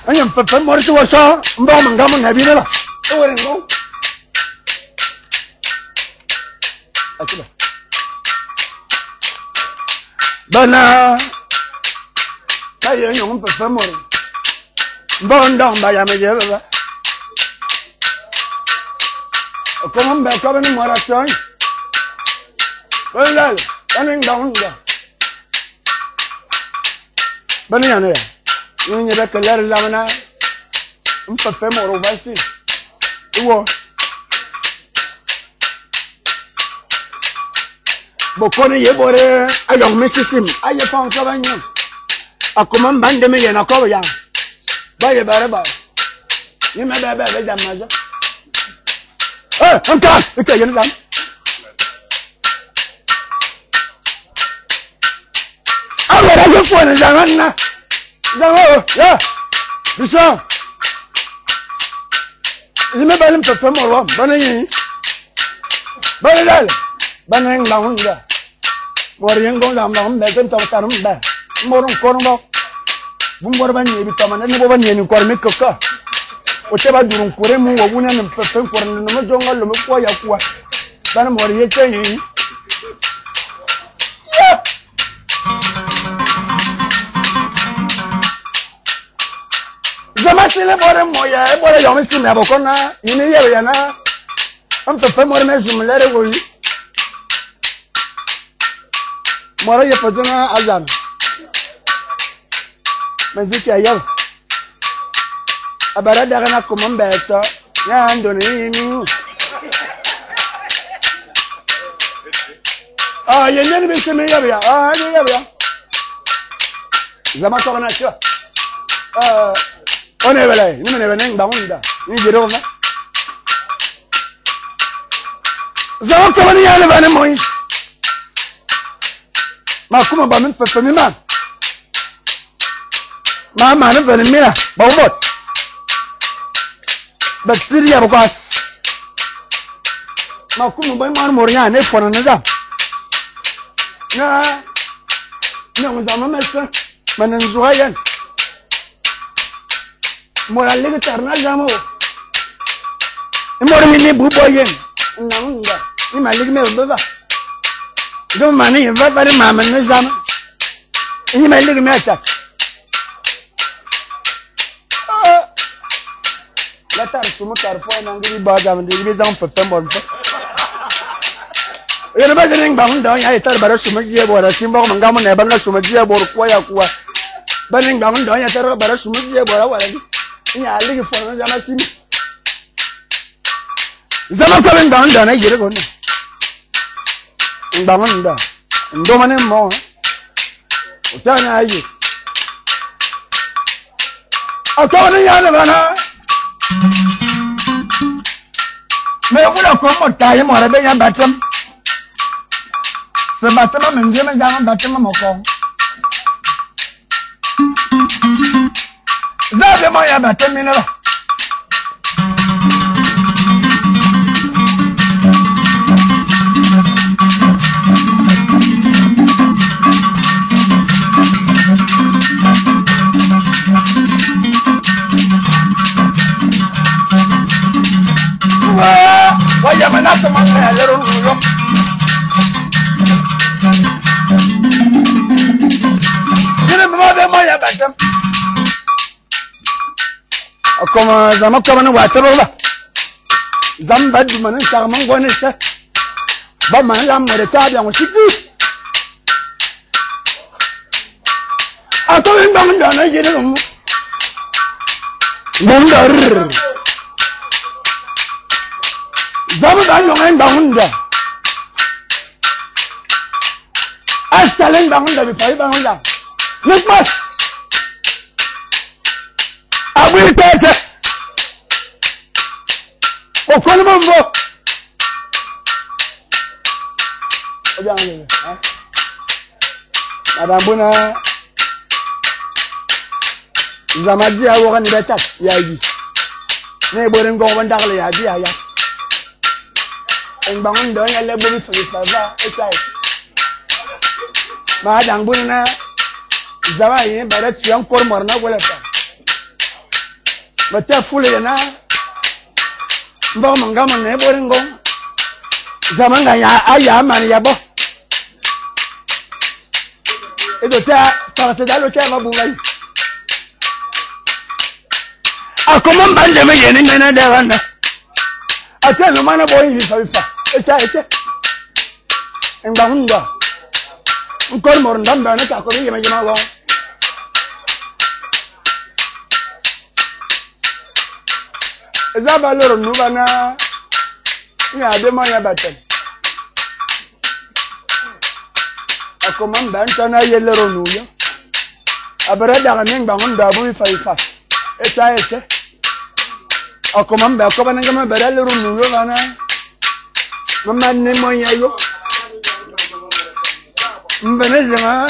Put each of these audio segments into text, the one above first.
Anya pepe mori tu wasa mba mangam ngabi na la. Ewere ngo. Akila. Bana kaye nyong pepe mori. Mba ndong ba ya me je ba. Como mba ka bani mora toy. Wala, bani ndong da. Bani ya ne. Ni be keler lamana pepe moro basi. Wo bokone ye bore ayong misisim aye fon ka banyo akoma mbande me ye na ko ya ba ye bare ba ni me be jamaja anka ite ye ndan awara ye fon zanana zango ya bisa ni me balim pepe moro banayi banal banang launda moriang gong lam lam be tem tarum be morong korong ba bumbor ban yebi tamana ne bo ban yeni kor me kokka o te ba durun kore mu wo wuna ne pepe kor ne no jonga lo me ko ya kwa ban moriye chenyi Zamasile bore moya e bore yomi sim ya bokona ini ye ya na am pepe more me sim lere wo moro ye padona azan maziki ayaw abara daga na komon beto ya andoni ni ye nyani be sim ya ya zama to na sio on est là, nous ne venons pas d'onda, ni dirons pas. Zao kama ni yale bana moi. Ma kuma ba min fefe mi ma. Ma na bana mira, ba bot. Bacteria bukas. Ma kuma ba ma moriya ne fona na da. Na mu zama mesa, manan zuhayan. Moral lagi tarna jamu. Ini orang ini buboyen. Nangga. Ini malik me baba. Do mani baba pada mama ni jam. Ini malik me acak. Latar semua tarfo nanti baca nanti bisa pepe monfa. Ia baca ni bangun dah. Ia tar baru semua dia buat. Simbang manggamu ni bangga semua dia buat kuaya. Baning bangun dah. Ia tar baru semua dia buat lagi. Ini alih phone jama sini. Zaman kau bangun dah, naik jadi kau ni. Bangun dah, ndo mana mau? Ucap ni aje. Kau ni yang mana? Mereka pun kau mau tanya mana yang batam. Sebatam menjadi jangan batam mokong. Zabe mo ya batem mi na la. Wa ya manata man ya lero yo. Dile mo be mo ya batem. Como zama kama na wata ba zam bad man sa man gone sa ba man lam mo de ta bian shiki ato en bang da na jere mo mondar zam ba no en bang da astalen bang da bi pai bang da nikmas Abui tete. Okolo mambo. Jangan ni. Madam Buna. Zamaji awokan ni betak yayi. Ne boren go bandak le yabi aya. En bangun do ya le bobi fi fa ba ekai. Madam Buna Zama yin bare tiyan kormor na wala ta. Bata fule na. Mbo mangama ne boringo. Zama nga ya aya man ya bo. Edo ta dalo cha mabu ngai. Akomon bande me yeni nena de wana. Ate no mana boy hi fa. Eta. Ngba hunda. Nkor mor ndamba na ka ko yema jema go. Ezaba loro nuba na ya de ma ya batel. Akomam ban tana yelero nuyo. Abara daga ngba hunda bu fa. Eta. Akomam ba ko bananga ma bara loro nuyo bana. Mama ne mo yayo. Mbenezema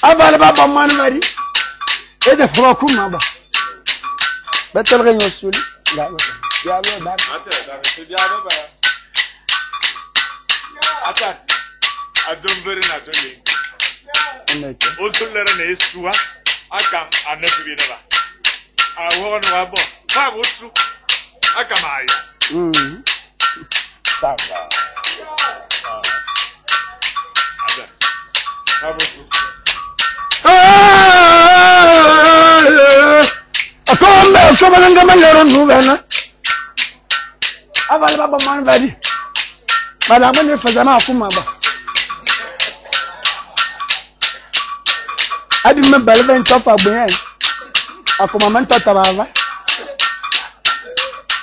abale baba man mari e de froku maba betel ganyo suli ya lo ba ate da se dia ba ata adombere na tole eneke o tulere na esuwa akam anefu bi na ba awo no abo ba bo su akam ayo sawa akombe sobalanga malero nubena abale baba man badi bala mane fazama akuma ba adi me balben tofa buen akuma man tota baba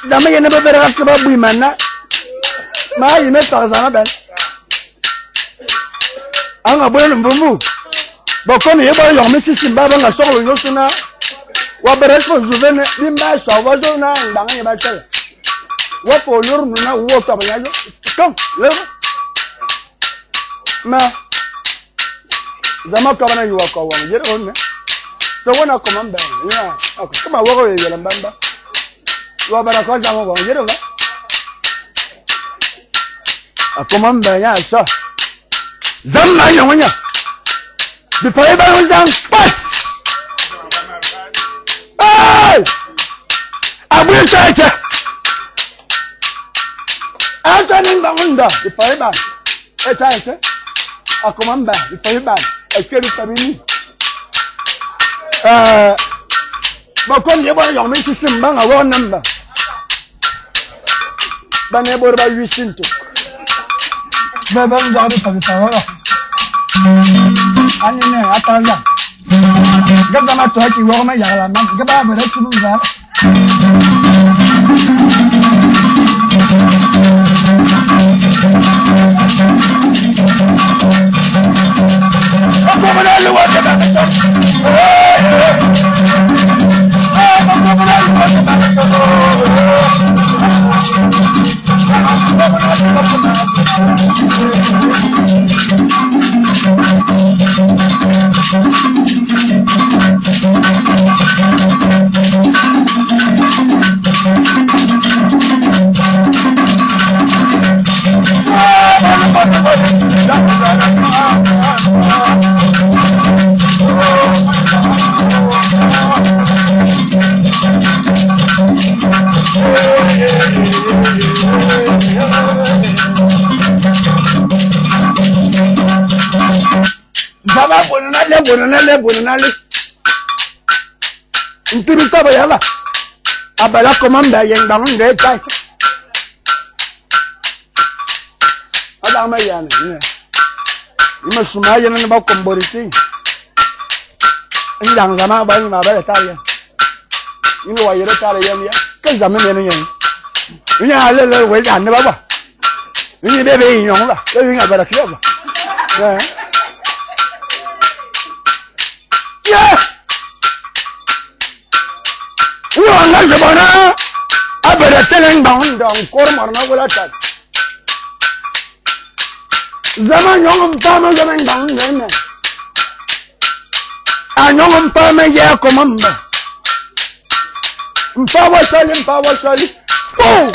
dama yene bebere akaba bui manna ma yime fazama ben anga bwele mbumbu bokoni yebo yo misisi baba nga sokolo yosuna wa beresko zuvene limba so wazo na ndanga yeba tele wa polur nuna wo to banyajo kom le ma zama ka bana yuwa ko wa jere onne so wona ko mamba ya ako kama wo ye yela mbamba wa bara ko zama ko jere ba akomamba ya so Zamma nyonya before ba uzang pas ay abu chacha atanin bangunda before ba etaite akomamba before ba ekeri sabini bakon yebo yo mi sisim banga wo namba bane borba yusinto Bebang jadi pagi sahur. Ani ne ataza. Gada ma toa ki wo ma yala ma. Gaba bere tunu za. Ako mana lu wa gada ma so. Ako mana lu wa gada ma so. Bonale ntiri to ba yala abala komanda yen ba nge ta ada ma yana ne ima suma yana ne ba komborisi ndang zama ba ni ma ba ta ya ni wa yere ta ya ya kan zama ne ne ni ale le we dan ne ba ba ni be be yin ba le yin abara kiya ba Uang nggak sebenarnya, apa ada teleng bangun dong, kormar nak gula cat. Zaman nyongom tama zaman bangun deh, nyongom tama ya komamba. Mpawa sali, oh,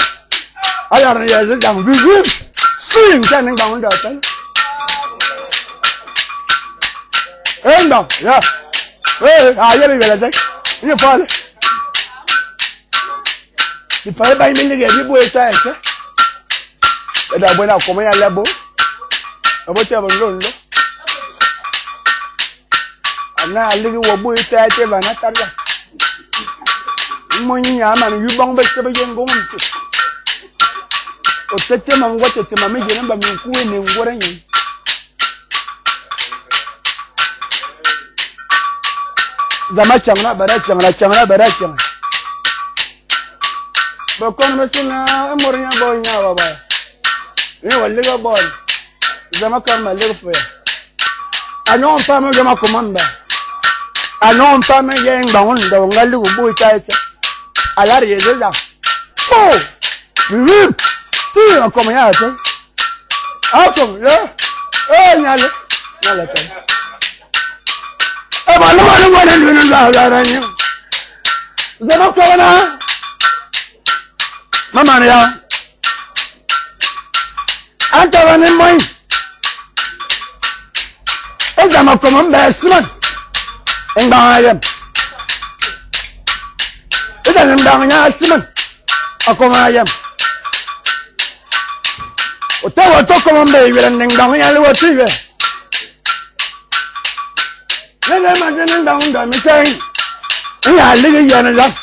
ayar ya sedang bisu, swing teleng bangun dah. no, yeah. I hear you, I say. You fall. The fire by me, you boy, but I went out from my labo. I want to have a loan. And now I live with boy, I tell you, money, I'm you bong back to the young woman. Or take them and watch it to my medium, but me queen in what I mean. Zamachanga, Barachanga. But come missing a Moria boy now. You know a little boy. Zamaka, my little friend. I know family commander. I know family young bound, the little boy tight. I got it. Oh, see you coming out. How come? Yeah. Oh, Nala. I'm not going to do that. Zamaka. Mama, yeah. I'm telling him, mine. I'm a common batsman. And I am. It doesn't down here, Simon. A common I am. Whatever talk on baby and then down here, what you wear. Let them imagine down the saying, we are living on a love.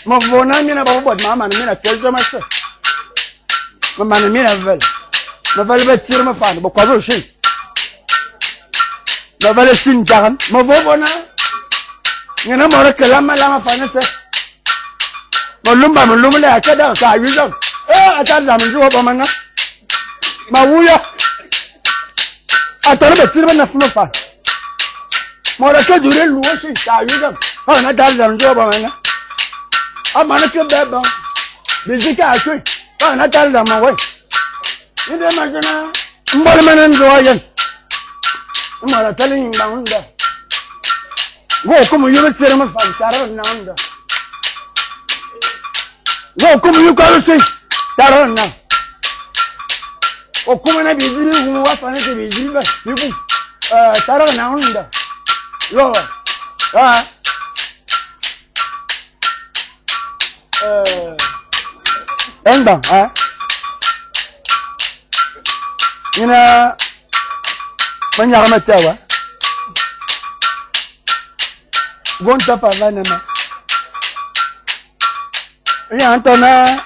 Ma vona mina ba bod mama mina kelzo mase mama mina vel ma vel betir ma fan bo kwado shi ma vel sin jagan ma vona ngena mo re kala mala ma fan se mo lumba le akada ka yuzo ata la mju ba manga ma wuya ata betir ma na fuma fa mo re ke dure luwo shi ka yuzo na dal la mju ba manga I'm not a baby. Busy cat, I'm not telling them away. You don't imagine more men enjoying. I'm not telling him down there. Go come, you will see him from Taron down there. Go come, you got to see Taron now. Oh, come and be who was on it to be you Taron down there. Lord, Enda, ina manya matawa gonta pa vana ma ya antona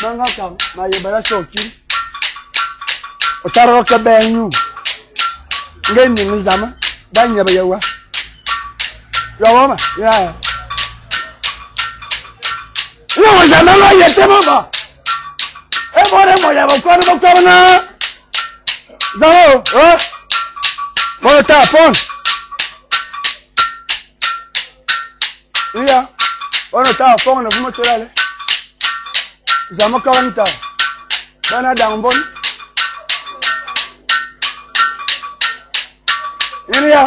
manga kam ma yebara shoki otaro ka benyu ngeni mizama banya bayawa yawa ya no, ya no lo hay este mamá. Moremos ya vamos na. Zao, Bota, pon. Iya. Ono ta pon na fumo chorale. Zamo kawanta. Bana dambon. Iya.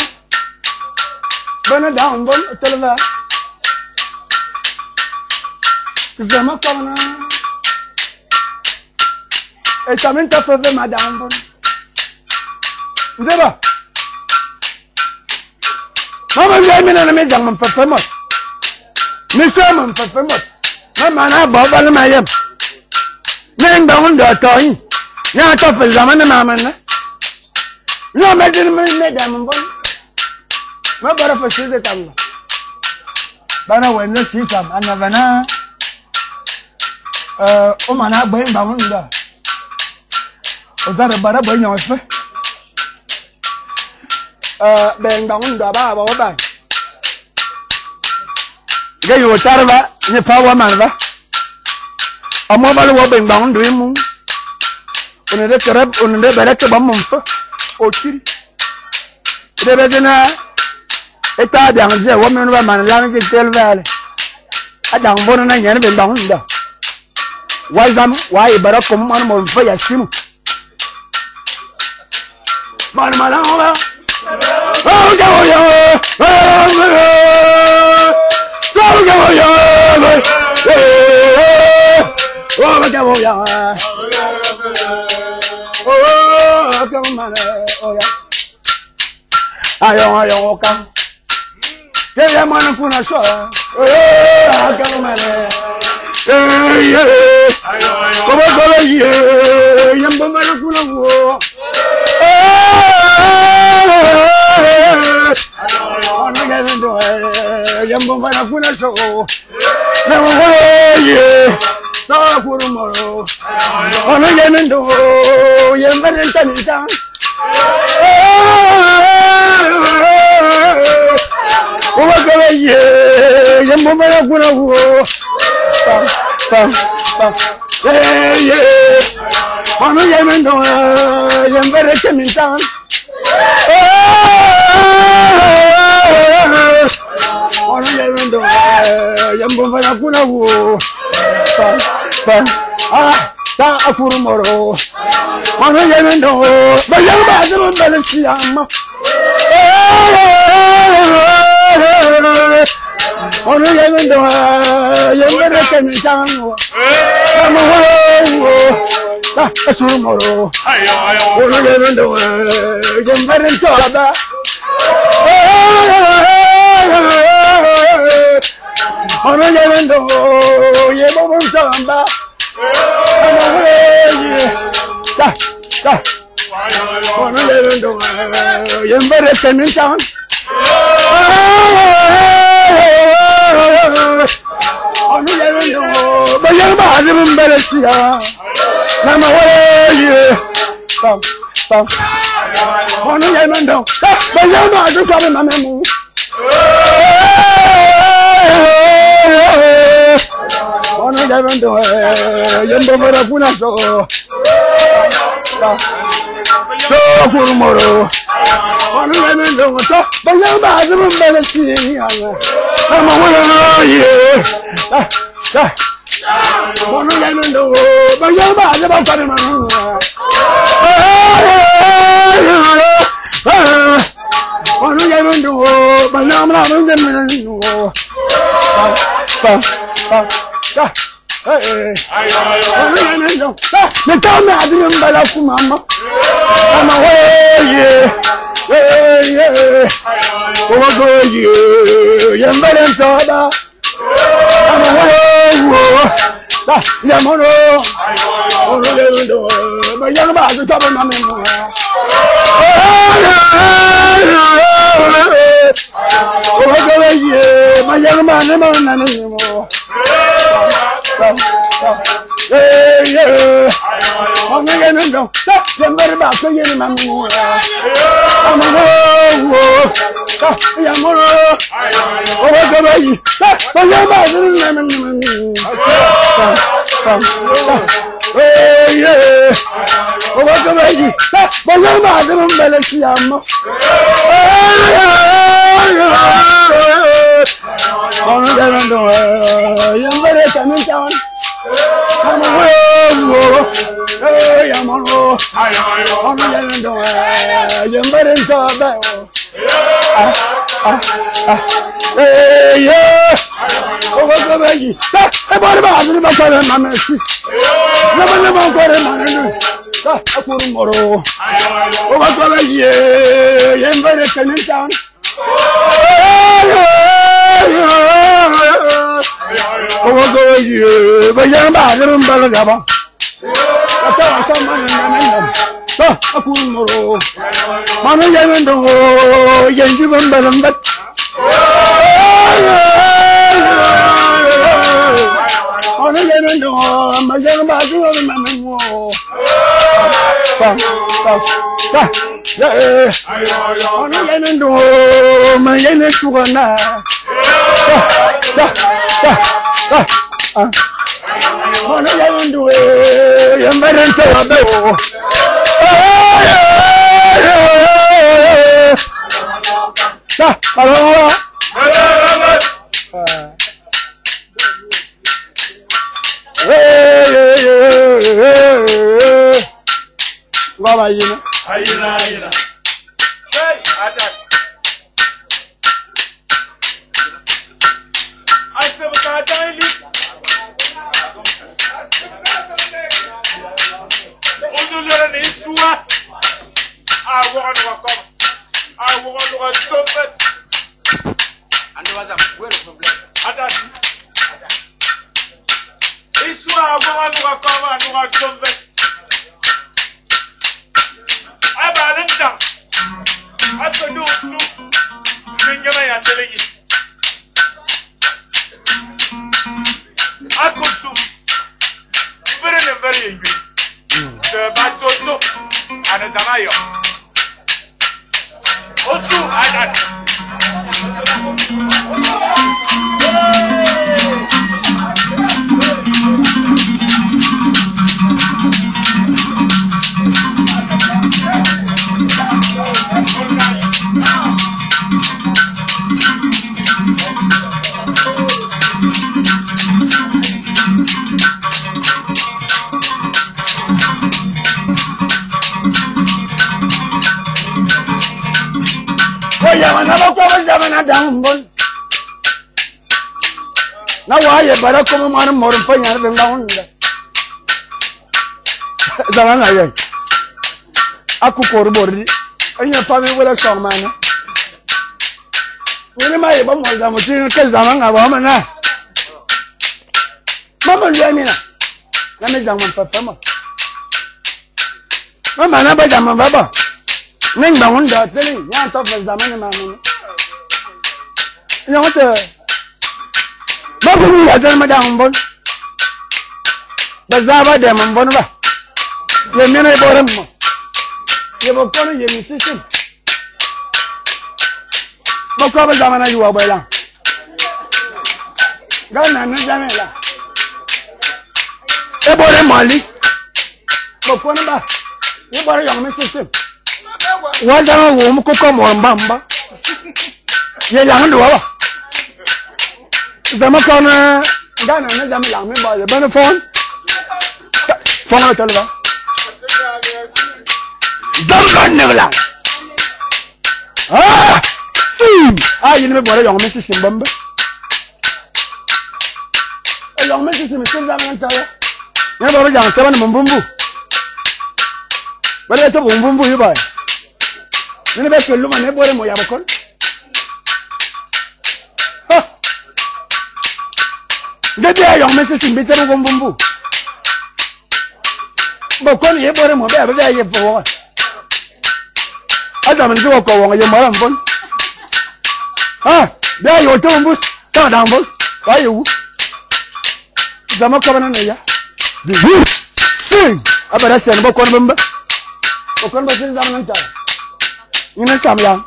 Bana dambon televa. Zama kona. E também tá fazendo madame. Ndeba. Mama vem menina me dá um papamot. Me chama um papamot. Mama na baba na mayam. Nem dá um dó toy. Já tá fazendo na mama né. Não me diz me dá um bom. Mas para fazer também. Bana wena si tam anavana. O mana bem bang nda. O zara bara bem nyo fe. Beng bang nda ba ba ba. Ga yo tarba ni pawa man ba. Amo ba lo beng bang ndu mu. One de karab one de bere ke bam fa. O kiri. De be na eta biang je wo men ba man lang ke tel vale. Adang bon na nyen beng bang nda. Wazam why barakum man mo fa yasimu man malanga oh go yo oh ayo kam. Ye mana kuna so. Akalo mane. Koba koba ye yamba mana kuna wo. Ono gendo yamba mana kuna so. Na wo ye na kurumoro. Ono gendo yamba rentani. Koba koba ye yamba mana kuna wo. Ono yemendo yembere kemintan. Ono yemendo yembomba nakuna wo. Ta afurumoro. Ono yemendo bayamba azum balasiama. Ono yemendo yembere kemintan. Asumoro, ono yemendo yembere toba. Ono yemendo yebobon toba. Ono yemendo yembere kemintan. Ono yemendo bayamba azum balasia. Nama waye pam ono yemendo bayamba azum kabe mamemu. Ono yemendo yembo mara kuna so kurumoro. Ono yemendo to bayamba azum balasia. Nama waye ono yemendo bayamba azaba kare manu. Ono yemendo bayamba azaba manu. Ono yemendo metame adrim bala kumama. Ama weye ogo ye yembere toba. Ama weye yamono ono yemendo bayamba azaba manu. Ogo ye bayamba ne manu. Ono yemendo yembere ba so yeni manu. Ama yamono ogo ye bayamba azaba manu. Ogobaji bayamba azum balasiama. Ono yemendo yembere kemintan. Ama wo yamono ono yemendo yembere toba. Ogobaji ebore ba azum bakare mamesi. Nama kore manu. Akurumoro. Ogobaji yembere kemintan. Ogobaji bayamba azum balagaba. Atawa samana nanam. Akurumoro. Manu yemendo yenju bambalambat. Ono yemendo bayamba azum manu. Ono yemendo mayene tugana. Ono yemendo yembere toba. Baba yina. Ayina. Hey, attack. I said we can't die. I want to come. I want to telegi. Akosu. Very angry. The Batoto and the Tamayo. Osu Adan. Now why you better come on more than down there? Zamana, Akukor, and your family will have some man. When am I able to Zamana woman? Mamma Yamina, let me down Papa. Mamma, never done my baba. Name the one that telling you talk of Zamana. You know what? Babu ya zama da mbon. Da zaba da mbon ba. Ye mena boran mo. Ye bokono ye misisi. Boko ba zamana yuwa boyla. Gana na jamela. E bore mali. Bokono ba. Ye bore yang misisi. Wa zama wo mu kokko mo mbamba. Ye yang ndo wa. Zama kana gana na zama yang me ba le phone tell ba zama ne la yin me bore yang me sisim bamba yang me sisim zama ta ya ne ba jang ta ban mbumbu ba le to mbumbu yi ba ne be kellu ma ne bore mo ya ba kon Dede ayong meses imbite mo bumbu. Bokon ye bore mo be ye fo. Ada man zo ko won ye maram bon. Be ayo to bumbu ta dan bon. Wa ye wu. Zama ko bana ne ya. Di wu. Sing. Abara sen bokon bumba. Bokon ba sin zama nan ta. Ina sam yang.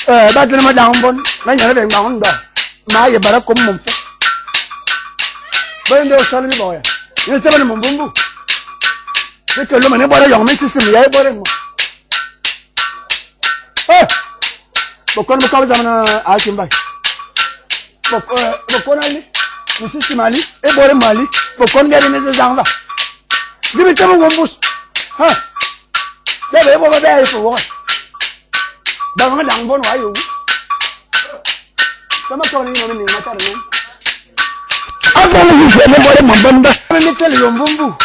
Ba tin ma dan bon. Na nya be ngam ndo. Ma ye bara ko mum. Bendo salmi boya. Ni tebele mbumbu. Deke lo mane bora yong mesi sim ya bora mo. Bokon mo ka zamana akim bay. Bokon ali. Ni sim ali e bora mali. Bokon gari ne zanga. Dibi tebo ngombus. Debe bo ba dai fo wo. Danga dang bon wa yo. Sama ko ni no ni mata ne. Agora you feel more mambamba. Me tell you mbumbu.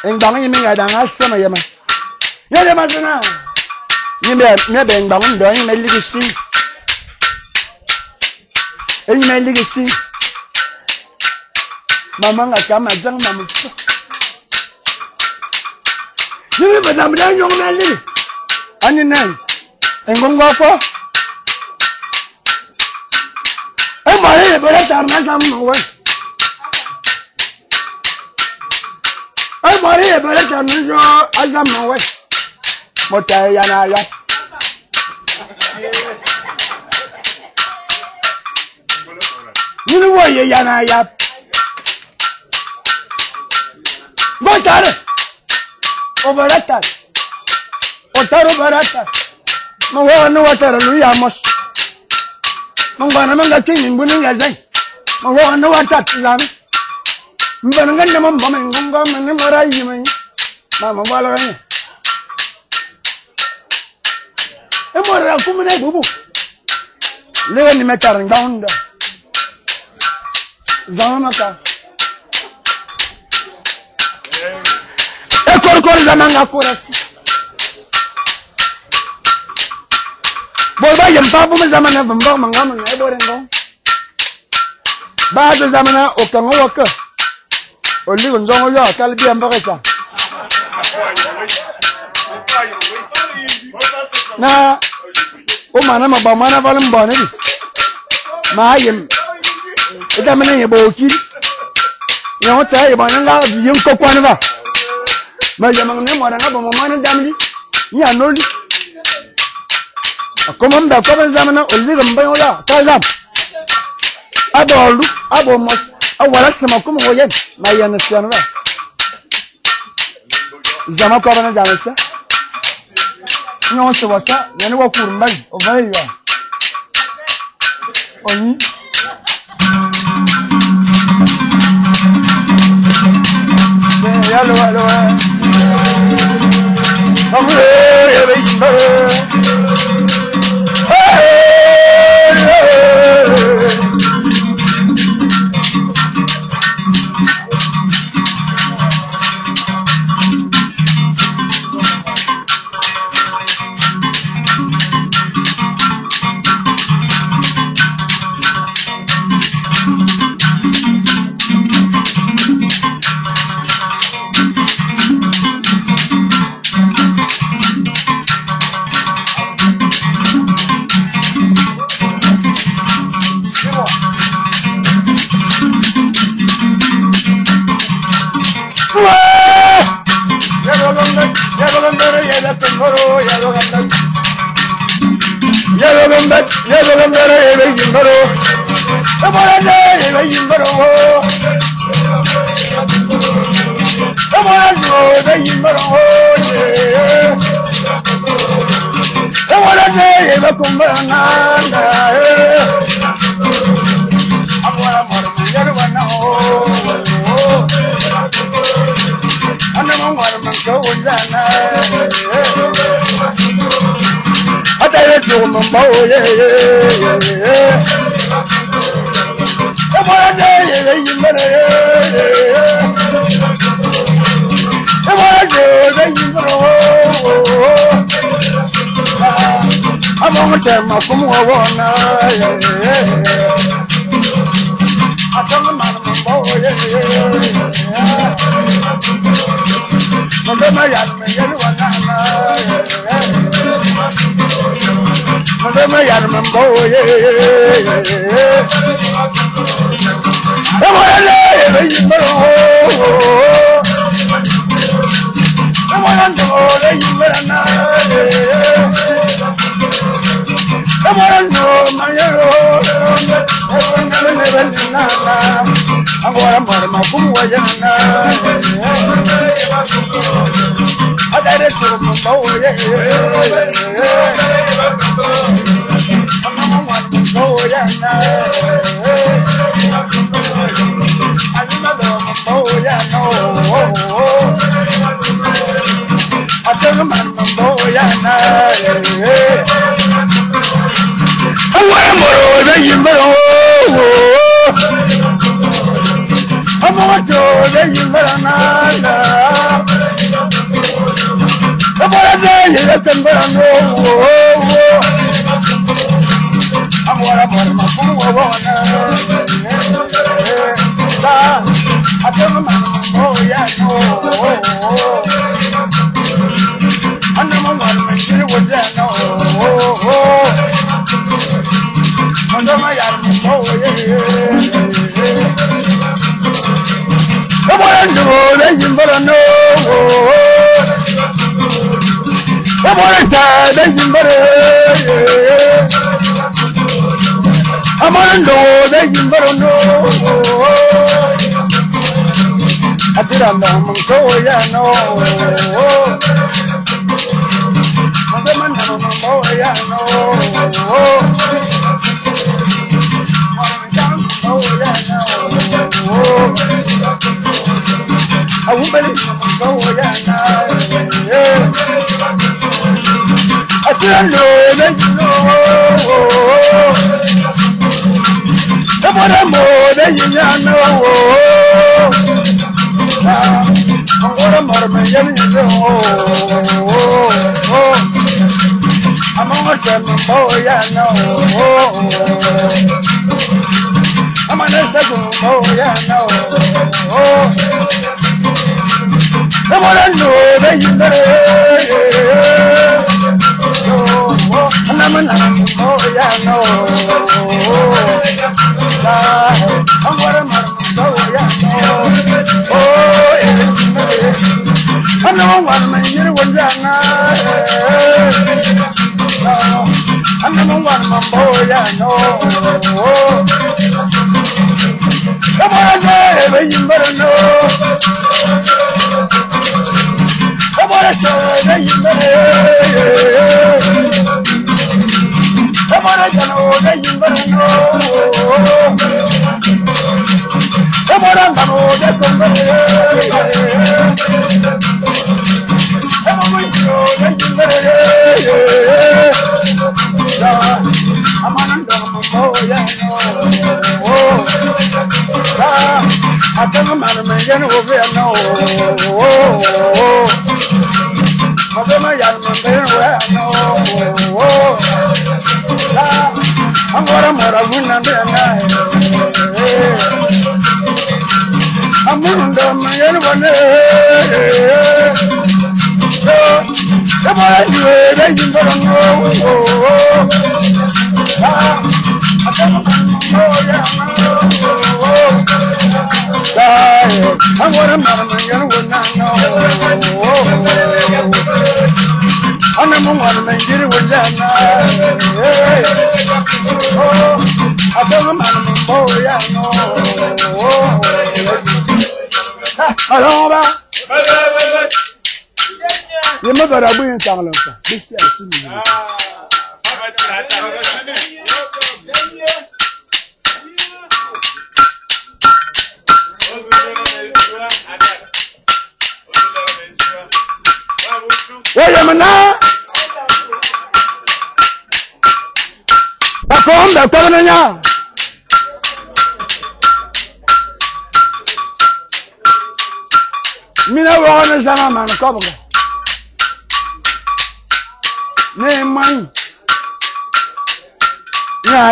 Engbangi mi ga danga sama yema. Yele mazana. Ni be engbangi ndo ni meligi si. Eyi meligi si. Mama nga kama jang mamu. Ni be dam dan yong meligi. Ani nan. Engongo fo. Mare bere tarna sam no mare bere tarna jo azam no mota yana ya ni wo ye yana ya motare obarata otaro barata no wo no watara lu ya mos Mangana manga king buning azay. Mawa no watat lang. Mbangan naman ba may ngumba man maray may. Mama wala rin. E mo ra ko mena bubu. Le ni metar down da. Zama ka. E kor zamanga korasi. Bolba yampa bu zamana bamba mangam ne borengo ba do zamana o kango waka o li gonzo yo kalbi ambakasa na o mana ma ba mana valim ba ne ma yim ida mene ye bo ki yo ta ye ba nga yin ko kwa ne ba ma yamang ne mo nga ba mo mana damli ya noli como mba ko ben zamana o liga mba yo la ta zam adolu abo mo awala sama kuma wo yen ma yan sian ba zama ko bana jamesa nyo se wasa yani wa kurmba o ba yo oni ya lo amre ye be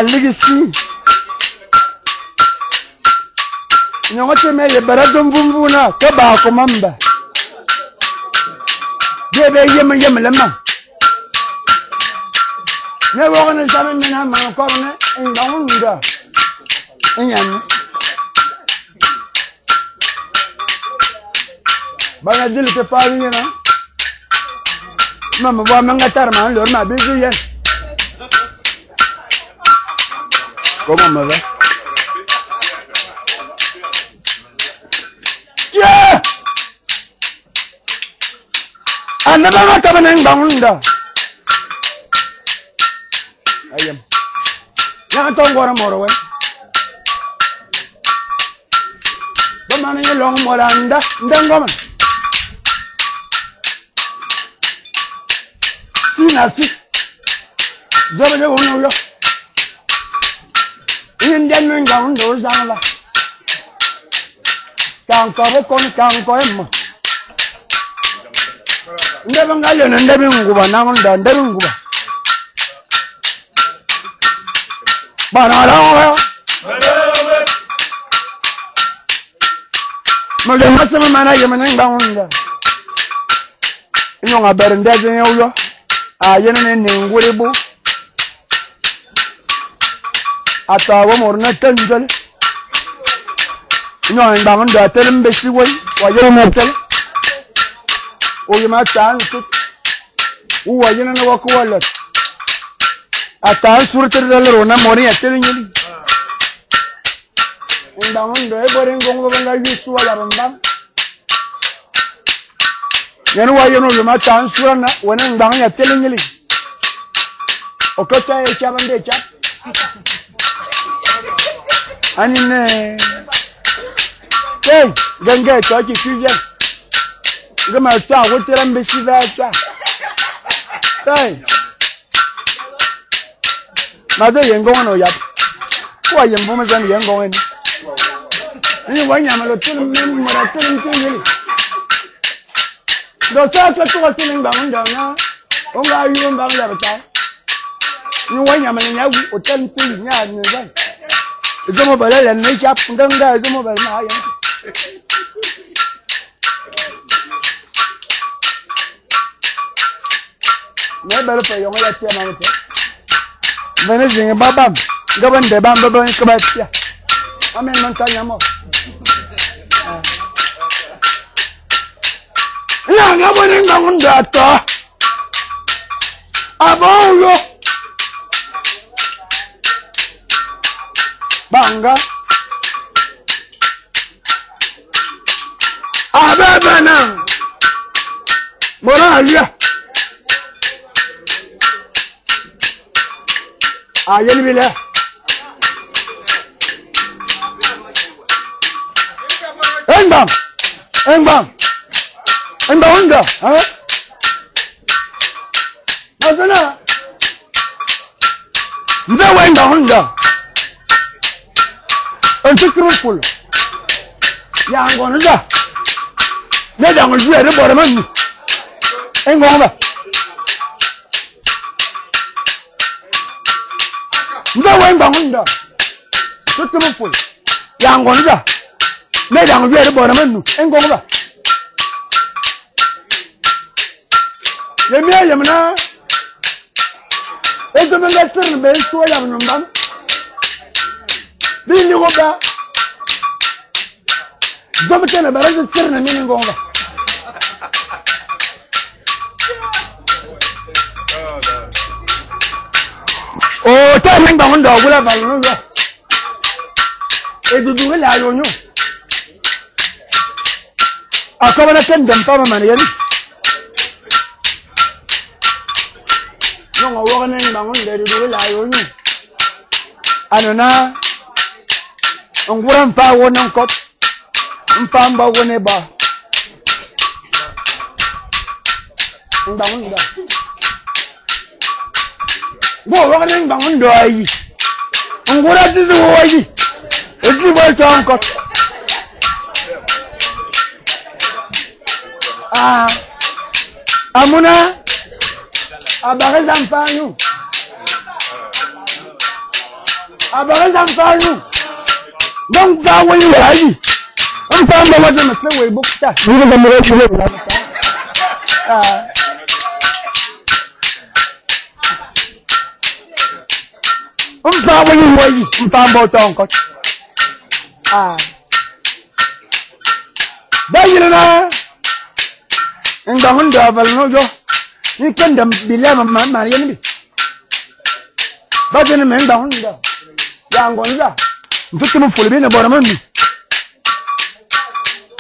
Legacy. You want to make a better than Bumbuna, Tobacco Mamba. Give a yamma. Never want to summon me on my corner in Donga. But I did it for you know. Mamma, one Tarman, learn my busy yes. Come on, mother. Yeah! I never come in Banga. I am. Now don't want more away. The money along Moranda, then woman. See, Nasi. W. Indian down those are can't cover can't go him. Never got you and never go now and done, never go. But I don't know. Mother must have a man I am an bound. You know, I better dead than you. I am in Willibu. At our more not tender. No, I'm bound to tell him the way, or you're not telling. Or you might chance it. Who are you in a walk wallet? At times, for the little money, I'm telling you. And down there, everybody going over like this to a lot. You know why you know you might chance when I'm down, I'm telling you. Okay, Chavan de Chap. And in hey, then get 32 years. Come out, what tell them busy that. Hey, Mother, you're going or yet. Why you women and young going? Anyway, I'm a little men when I tell him. The circle to us in bound down now. Oh, are you in Bangladesh? You want Yaman or 10 things now. It's over there and make up and then there's over now. Never pay your mother. Managing a babam, govern the bamboo in Quebec. I'm in Montana. Young, I went in on that. Abolo Banga Ababana Moralia Yeni bile. Engbang unda, ha? Masana. Nze engbang unda. Untu truthful. Ya ngona ja. Ne da ngol juere bore man. Engbang ba. Nze engbang unda. Truthful. Ya ngona ja. Ne da ngol juere bore man. Engbang ba. Yemia yemna. Ezo menga tsirn be so yam numban. Bi ni go ba. Gomte na baraje tsirn mi ni gonga. Oh, ta men ba hondo gula ba no yo. Edudu la yo nyu. Akobana tendem pa man yeri. No wa ne ba ngun de du la yo nyu. Anona nguran fa wonan kot. Mfamba wone ba. Ndangun da. Bo wa ne ba ngun do ayi. Ngura dizu wo ayi. Edi bo to kot. Amuna abare zamfanu donc va woni wayi on pamba wada masle way bokta ni ga mo ci le on pa woni wayi on pamba to ko bayina ndangun da val no jo ni kandam bilama mariya ni bajene men ndangun da ya ngonza mfuke mu fulbe ne bora mami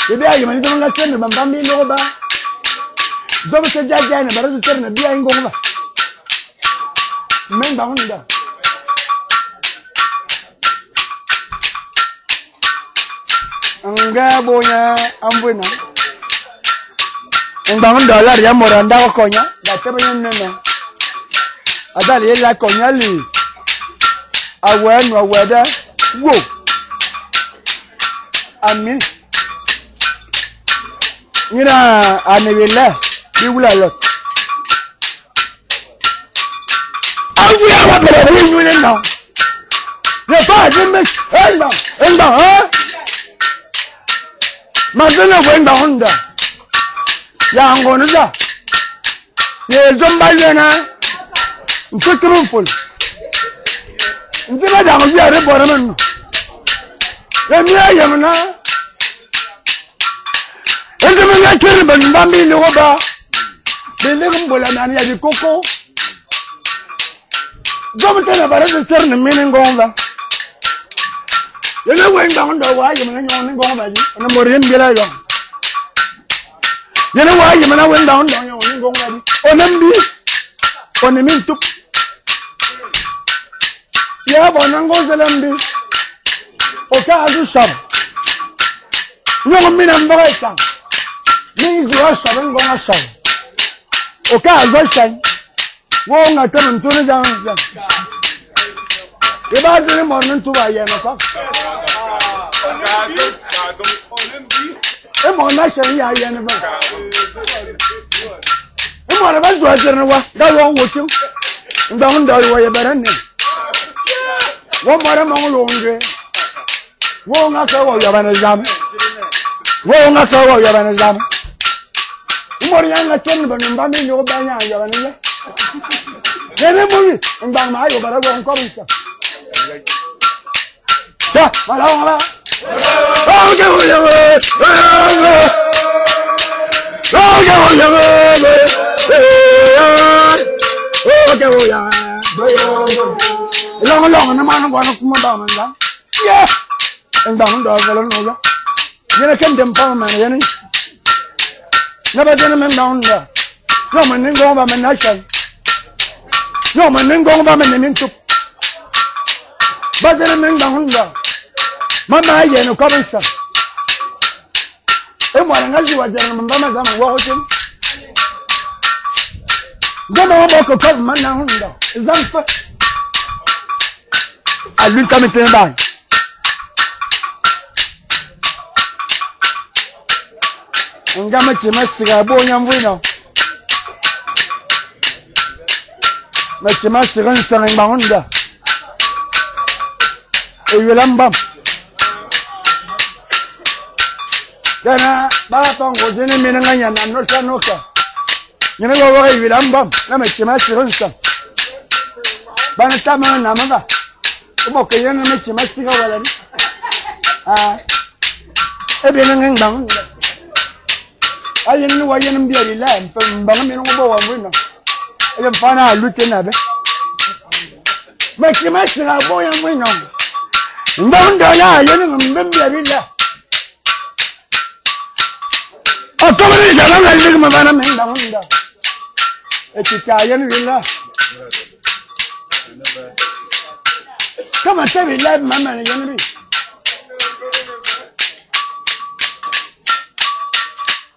bebe ayi mani to nga tsene bambambi no ba zo mo jaja ne barazu tsene biya ngongba men ndangun da anga bonya ambuna ndangun da la ya moranda ko konya da tebe nene adali la konya li awenu aweda wo ami nira anewele bi wula lot awu ya wa bere ni nyule no le ba de me enda ha mazena wenda honda ya ngoniza ye zomba lena nkutrumful ntina da ngi are bore men ye mi ayemna ende men ya kiri ben bambi ni oba bele ngbola nani ya di koko zomte na bare de terne min ngonga ye le wenga ndo wa ayemna nyon ngonga ji na morien bela yo yene wa ayemna wenga ndo nyon ngonga ji onembi onemin tup ya bonango zelembi oka azu shab nyongo mina mbaka ni zuwa shab ngonga shab oka azu shab wo ngata mtune jang eba dine mornin tuba yena fa e mo na shan ya yena fa e mo na ba zuwa jerna wa da wo wochu nda hunda wo ye baranne wo mara mangolo nge wo ngaka wo yabana zam umori yanga ken banu mbami nyo banya yabana ya nene muri mbang ma yo bara go onko bisa ya mala oge wo yawe long na man go na kuma ba man ya yeah ndang ndo velo no ya yene ken dem pa man yene na ba jene men down ya no man ngo ba man na shan no man ngo ba man nin tup Bajana Mengahunda. Mama, I no common son. And what an you are Mama Zama watching. Don't know about a man now. Is that I will come to the bank. And Gamachi Massiga, Boyam Wino. Machi Ransom and Mahunda. A Yulambam. Then Baton was in a minute and not Sanoka. You know why Yulambam, Namachi Ransom. Banatama Namada. Okay, you know, make you Massiga already. Everything down. I didn't know why you didn't be a lamb from Bangam and window. I can find out Lieutenant. Make you Massiga boy and window. Don't die, you don't remember a villa. Oh, come on, I don't like my man in the window. It's Italian villa. Come on, tell me, love my man, you know.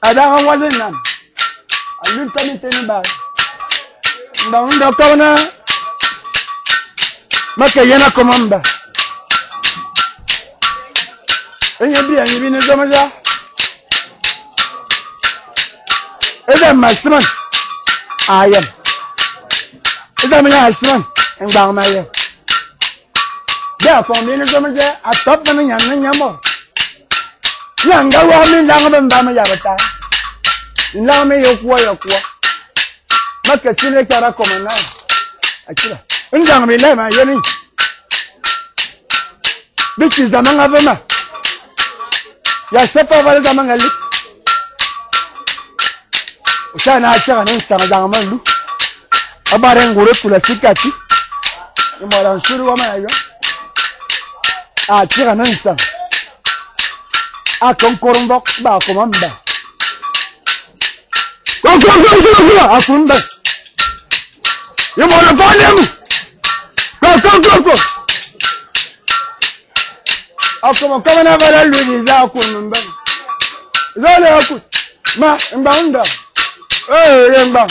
I don't wasn't none. I looked at it in the back. Down the corner. Make a yana commander. And you've been a Zomaza. Is that my son? I am. Is that my son? And down my ear. Therefore, being a Zomaza, I stopped them in Yamamo. Young girl, I'm in Bama Yavata. Now me your qua. Make a selector come now. Actually, and young me lema, Yenny. Which is among them. Yes, several among a lip. Shana Shan and Samazamandu. About an Guru Sikati. You might have sure woman. I check an answer. I come Corumbok back commander. Go! I couldn't back. You want to find him? Go! I'll come and have a little Zakum. Is all I could. Ma and Bounder. Hey, Yamba.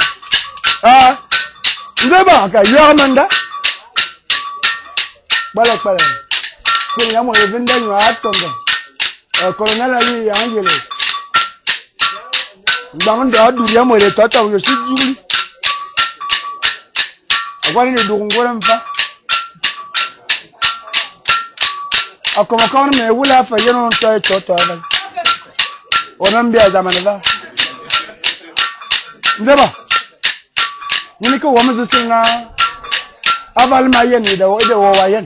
Zabaka, Yamanda. Balak. When I'm even then you are from them. Colonel Angelo. Down there, do you want to talk of your city? I wanted to do one. I'll come on, I will have a year on total. Or Nambia Zamanava. Never. You make a woman to sing now. Aval Mayan, the Hawaiian.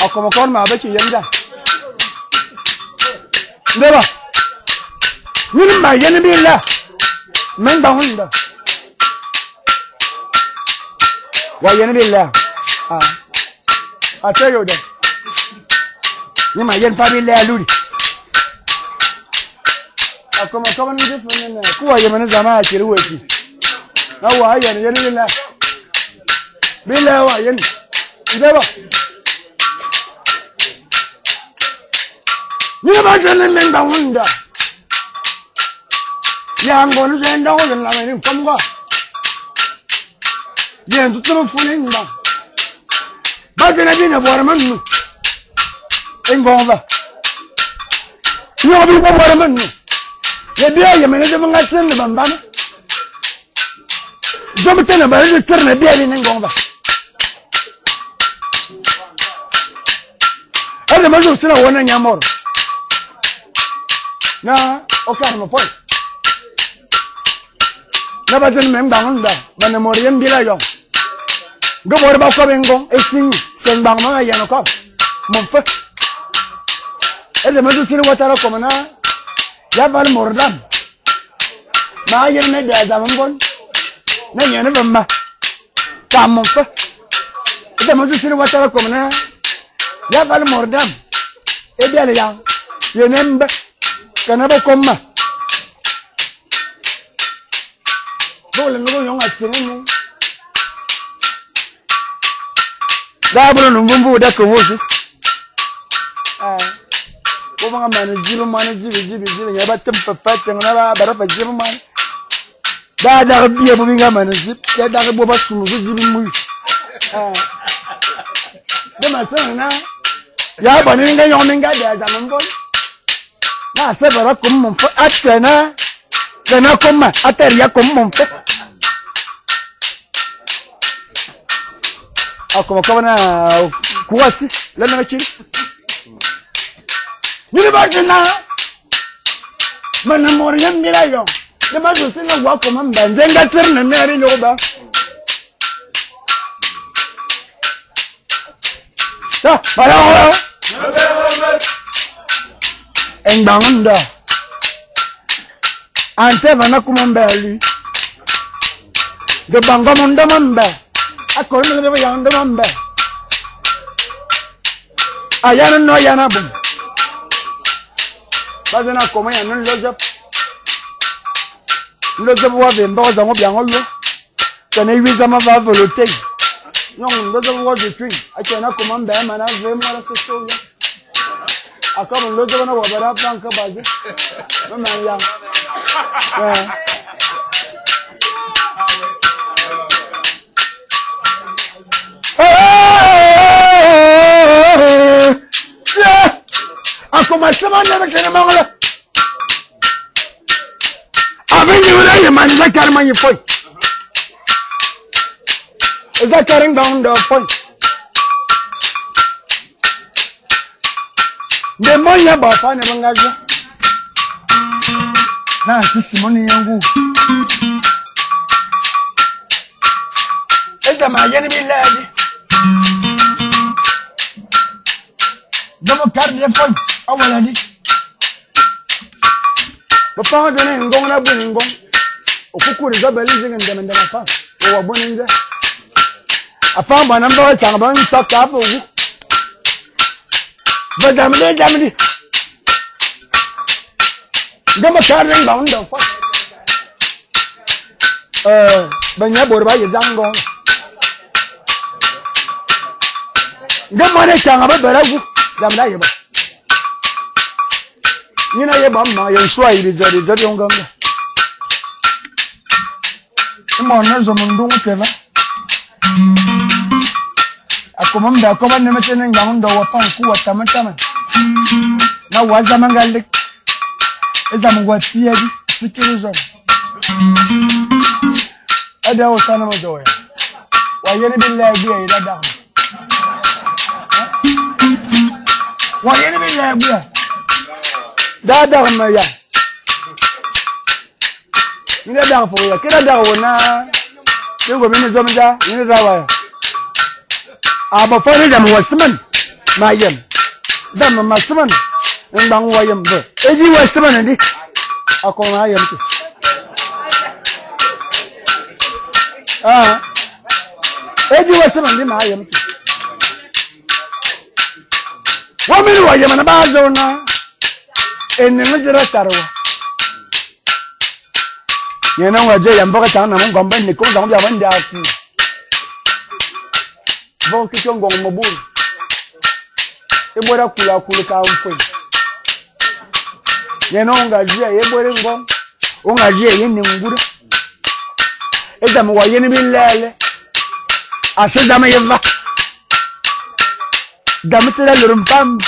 I'll come on, my Betty Yenda. Never. You my enemy left. Menda. Why enemy left? I tell you that. You my young family left. I'll come on, different. Who are you, Manazama? Now, why are you left? Billa, never. You never tell the window. Yeah, I'm going to send down and let him come back. Yeah, to throw fooling back. But then I didn't have waterman. In Gova. You will be waterman. You bear your manager when I send the Bambana. Don't tell about it, turn a beer in Gova. And the man still one in your more. Now, okay, I'm a point. Never tell me down there, but the Morian Bilayo. Go what about coming go, a sing, send Bangma Yanoko. Monfort. And the medicine water of Comana, Yavan Mordam. My young lady as I'm born. No, you never ma. Come, Monfort. The medicine water of Comana, Yavan Mordam. Ebelia, you remember. Can never come. Go and go young at singing. Dabro no bumbu da ko wosu. Ko mga manajiru ya batem papa na ba bara fa jiru man. Da biya bu nga manajib ya da bo ba sunu jiru mu. De masana ya bani nga yominga da zaman bon. Na se bara kum mun fa atena. Kana kuma ateria kum mun fa. Akoma kama kuwasi lana ngachiri nini bajina mana moriya mirayo de majo singa wako mamba nzenga terne neri loba ta baya engbangonda ante bana kumamba ali de bangamonda mamba akoni ngebe yanda mamba ayana no yana bum bazana koma yana lozap wa bemba za ngo byango lo kana yiza mava volote nyong lozap wa de twin achana koma mba mana ve mara sesto ya akaba lozap na wabara banka baze mama ya Akoma sama na kene mangala abingi wala man zakar man yifoy zakaring down the point de monya ba fa ne mangaja na sisi moni yangu eza ma yeni billahi domo karne fon awala ni bapa done ngong na bu ngong okukuri zabali zinga ndemenda nafa o waboninze afa bana mba sanga ban taka apo gu badamle domo karne ngong ndo fa banya borba yezango domo ne sanga ba baragu damla yeba nina yeba ma yenswa iri zari onganga imo nazo mundungu teva akomamda akoma nemetene ngamundo wapanku watamatama na waza mangalik eza mungwatia di sikirizo ada osana mojoya wayeni billahi ya ilada wayeni billahi ya dada ya ni dada fo ya kira da wona ngo mini zomja ni dawa aba fari da wasman mayem da masman ndan wayem ba eji wasman ndi akona ayem ti eji wasman ndi mayem ti wa mini wayem na bazona enenge jira tarwa yena waje yambaka tana mun gomba ni ko ngam ya banda ku bon ki ngom mabul e bora kula ka mfu yena ngaji e bora ngom o ngaji e yin ngura e zama wa yin billale ashe zama yeva damtira lurum pam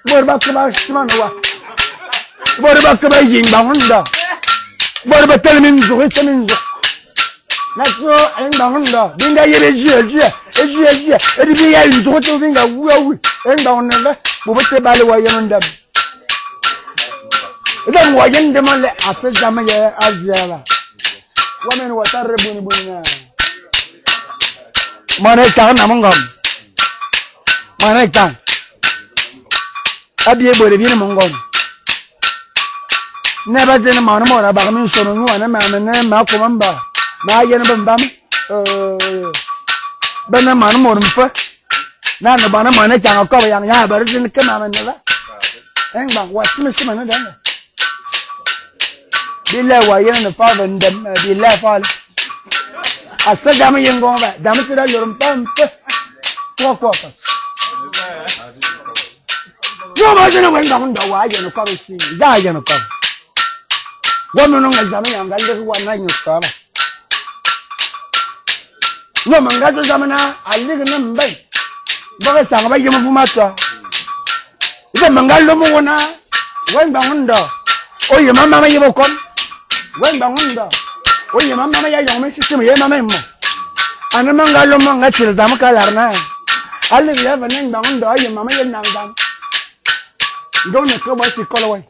borba kuma shimano wa borba kuma yin bangunda borba telmin zo esteminzo naso en bangunda binga yebe jie edibi ya zo to binga wuwi en bangunda bobete bale wa yonda idan wa yende male ase jama ya azara wamen wa tarrebuni bunna mane ta na mongam mane ta abiye bore bi na mongom neba jene maana mora ba min sono nu ana ma ma ko mamba ma yene bamba bana maana mora mfa na na bana maana janga ko yang ya bar jin ke ma ne ba en ba wasimi sima na dan billahi wa yene fa ban da billahi fa asaga ma yengo ba da mu tira yorum pam 3 quarters. You imagine when down the wire and cover see, Zion cover. Woman on examine and then 1 night cover. No man got to Zamana, I live in them bay. But I sang about you of matter. The Mangalo Mona went down the. Oh, your mamma, you will come. Went down the. Oh, your mamma, young Mrs. Mamma. And the Mangalo Manga till Damakalana. I live 11 and down the. Your mamma, you're now done. Don't come what you call away.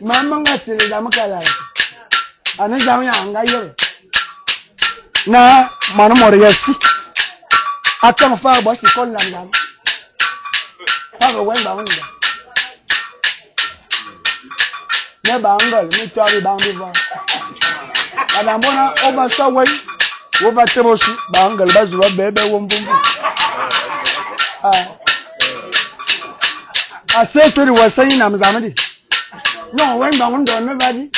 Mamma got till Damakala. And then Zamanga. Na manumore yesi akan fa bo si kon lan fa go wen ba wonda ne ba ngol mi tori ba ndi ba ada mona oba sawai wo ba tebosu ba ngol ba zuwa bebe wo mbumbu a sekiri wasani na mzamadi no wen ba wonda ne ba di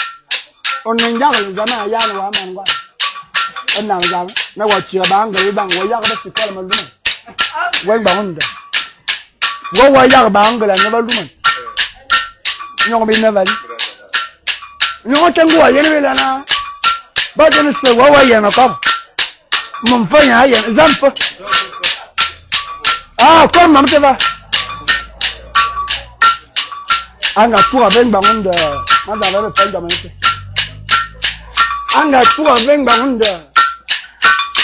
onnen jagal zama ya no wa mangwa and now, now what you're bang, the bang, where you're the column. When bound. What were your bangle and never woman? No, be never. No, can go anyway now. But then it's a war and a cup. Mumfaya and Zampa. Ah, come, Mamteva. I got 2 of them bound the mother of the I got 2 of them bound the.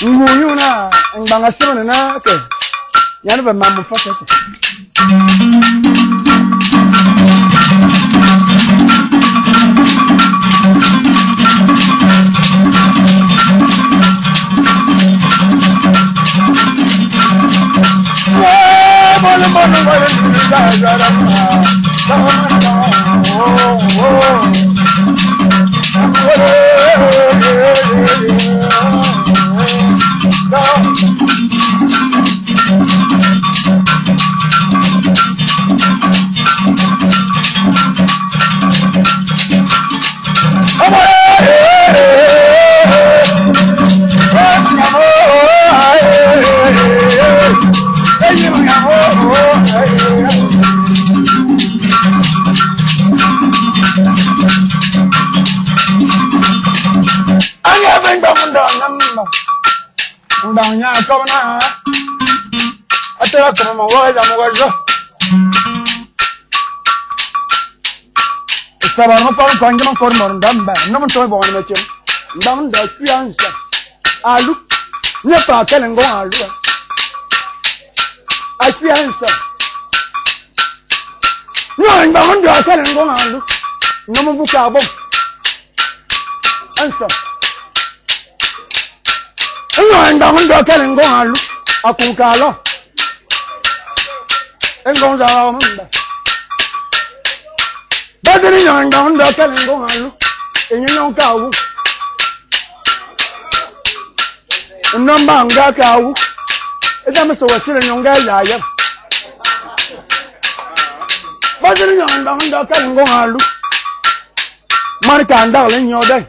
Nguyuna and Bangasona na ke yanaba mamu fata como voy a mover yo. Estaba no para cuando no por morndamba, no me estoy bueno me dan da fianza. Alu, ne pa kelengo alu. A fianza. No, en bajo da kelengo alu. No me busca bo. Ansa. No, en bajo da kelengo alu. Akunkalo. Engonza munda badini nyanga unda kalengo halu enyo kawu namba nga kawu edama so wasile nyonga yaya badini nyanga unda kalengo halu marka ndale nyoda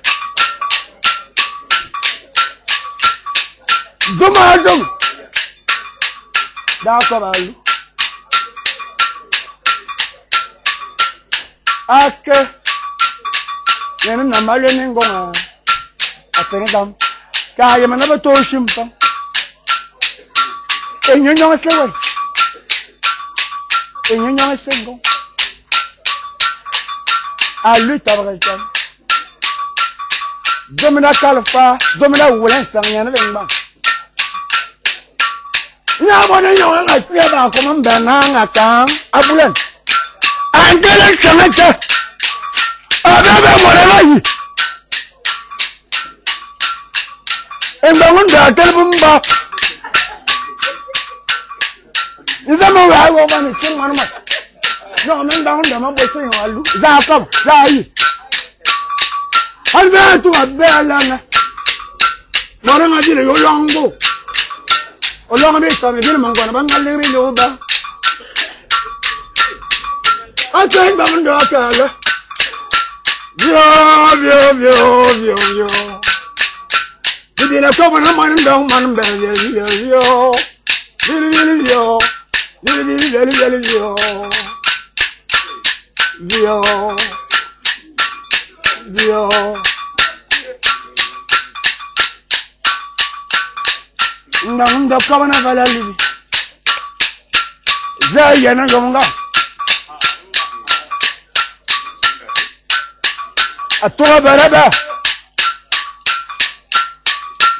duma azum da ko balu Ake yana na mali ningonga atenedam ka yamana bato shimpa enyo sewe enyo sengo alu tabagan domina kalfa domina wulen sanyana benba nya bona yo nga pia ba ko mba na ngaka abulen Angela Shamata Ababa Morayi and the one that Telbumba is a more I want to kill one. No man down the number saying, Zakab, Zai. I'm there to a bear lana. Morana did a long go. Along with some minimum going to Bangalore over. I think I'm going Yo. The Bibi la ko na man dong man be yo. Bibi yo. Bibi yo. Yo. Ndang ndo ko na bala libi. Zaya na gonga. Atura baraba.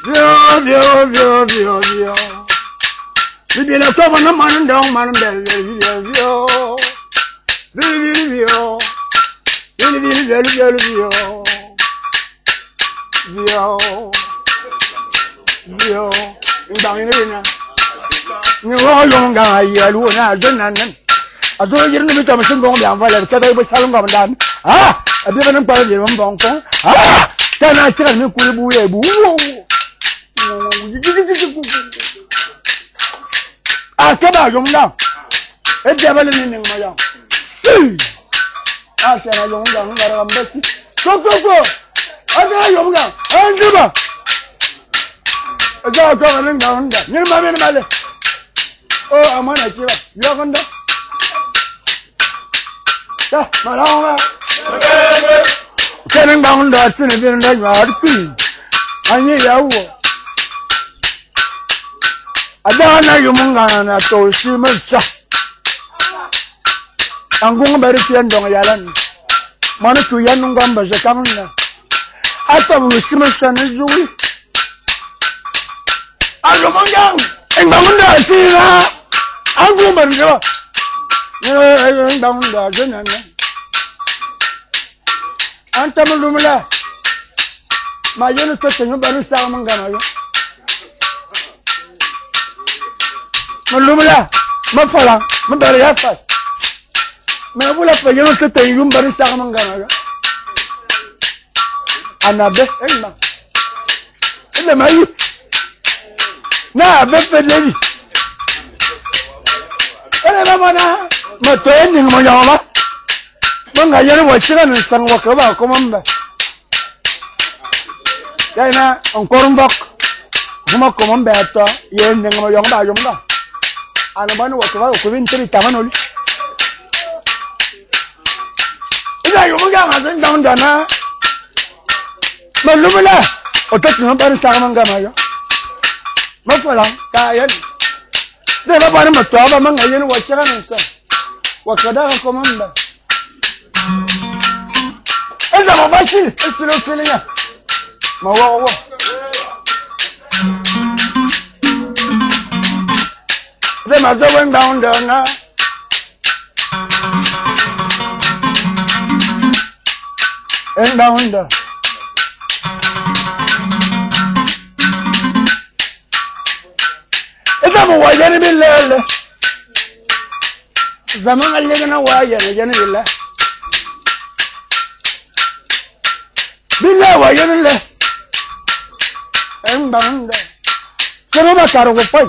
Yo. Bibi la ko na man dong man be yo. Bibi yo. Yo. Ndang ina. Ni wo long ga ya lu na don nan. Ado yir ni bitam sin bong biam wala ka dai ba salon ga dan. Ah, abi ban pa ni mon bong ko. Ah, ta na tira ni ku bu ye bu. Ah, ka ba yong da. E de ba ni ma ya. Si. Ah, sha na yong da ngara ga mbasi. Ko. Ada yong da. Anji ba. Aza ko ga nda nda. Ni ma be ni male. Oh, amana kira. Yo kanda. Ta, malanga. Kenen bang da tsine bin da yar ki. Anyi yawo. Ada na yumunga na to shi mutsa. Angung bari tian dong yalan. Mana tu yan ngam ba jakanga. Ata bu shi mutsa na zuwi. Alumungang. Bang da tsina. Angung bari jo. Bang da jenan. Anta mulumla. Ma yenu to tenyo baru sa mangana yo. Mulumla, ma fala, ma bari ya fas. Ma bula pa yenu to tenyo baru sa mangana yo. Anabe elma. Ele mai. Na be pedeli. Ele ba mana, ma to en ni mo yama. Manga yenu wa chira ni sang wa ka ba ko mamba. Yaina on korumbok kuma komon beto yen ngamo yong ba yonga ana banu wa ko vintri tamanoli ila yonga ma zan down dana malumala ototu no ban sa manga mayo mafala ka yan de ba ban ma to ba manga yen wa chira nan sa wa kada ko mamba enda ma bashi esilo silinya Mawawa. They must have went down there now. And down there. It's a boy, Jenny Bill. Zaman are living away, Jenny Bill. Bill, why you left? Banda. Sono ma caro ko poi.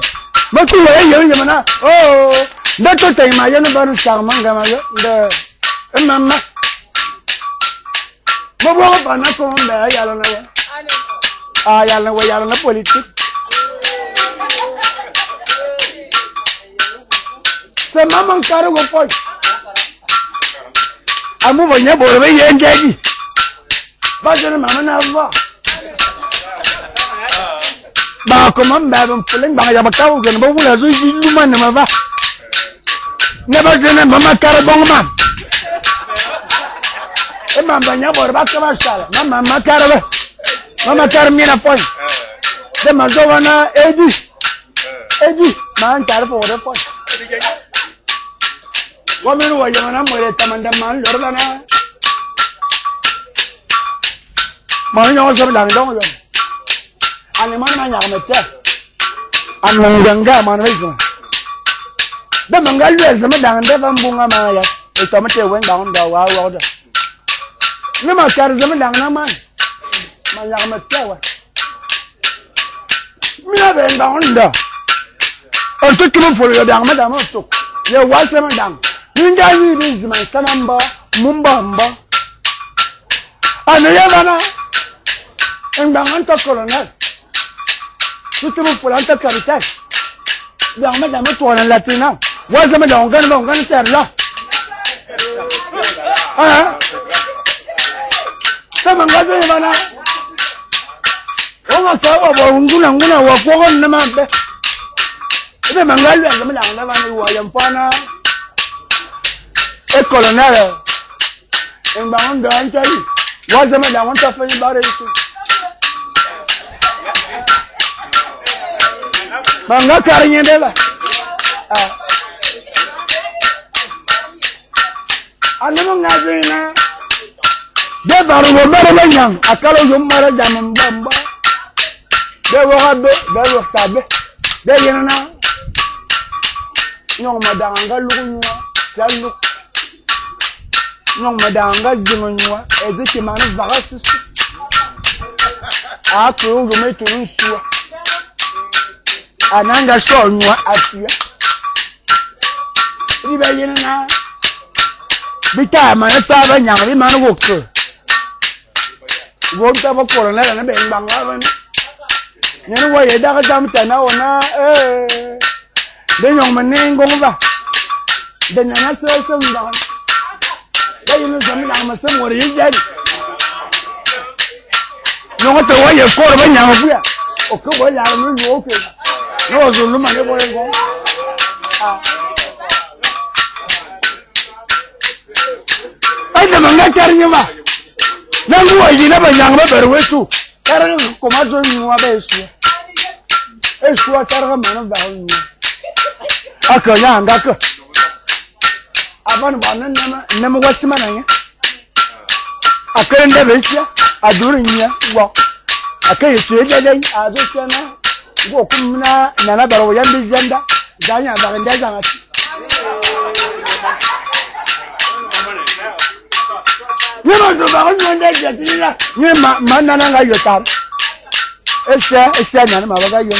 Ma tu e io mana. Oh, da to te ma io non vado a manga ma io da mamma. Ma buono panna con me ya la na. Ah ya la politica. Se mamma caro ko poi. Amu voglio borbe yengegi. Va già mamma na va. Ba ko man ba ban fulin ba ya ba kawo gan ba wula zo yi luman na ba ne ba jene ba makar bon ma e ma ba nya bor ba ka ba sala ma makar ba ma makar mi na pon de ma zo wana edi ma an tar fo de pon wa mi wa ya na mo re tamanda man lor la na ma nyo so lang dong yo Ani mana nyar mete anu ganga mana wisa da mangal we zama da ande ban bunga ma ya e to mate wen da onda wa da ni ma kar zama da na man ma nyar mete wa mi na ben da onda o to kimo folo ya da ma da ma to ye wa sama da ni ga yi bi zama samamba mumba mba anu ya bana en ba an to colonel Tout le monde pour l'entendre capital. Bien, on met dans le tour en latin. Moi, je me dis, on gagne faire là. Hein? Ça m'a gâté, voilà. On va faire, on va faire, on va faire. Et bien, je me dis, et colonel, en baron de Antali, moi, je me dis, on t'a fait une barre ici. Manga carrière de là. Allons nazina. De baron barabanyang. Akalo yomara jamambamba. De wahabe, de wasabe. De yana. Nyong madanga lunywa. Jalu. Nyong madanga zimunywa. Ezeki manu bagasusu. Ako yome tunusuwa. Ananga shonywa atia. Riba yana. Bita manata banyang bi manu wokko. Wonta ba colonel na be banga ban. Nyane waye daga jamta na ona de nyong manengo ba. De nana so da. Da yinu zami na masam wori yari. Nyong to waye ko ba nyang bu ya. O ko bo ya no yo ke. No zulu mane bo ngo. Ai da manga tarnya ba. Nangu waje na banyang ba berwetu. Karang komazo nywa ba esu. Esu atarga mana ba nyu. Aka ya ngaka. Aban banan nama wasima nanya. Akaran da besia adurin ya wa. Akai ce da dai azusana go kumna nana baro yan bizanda danya ba ganda zanati. Nyama do ba nyu nda jatina nyama manana ga yotar. Ese nana ma ba yo.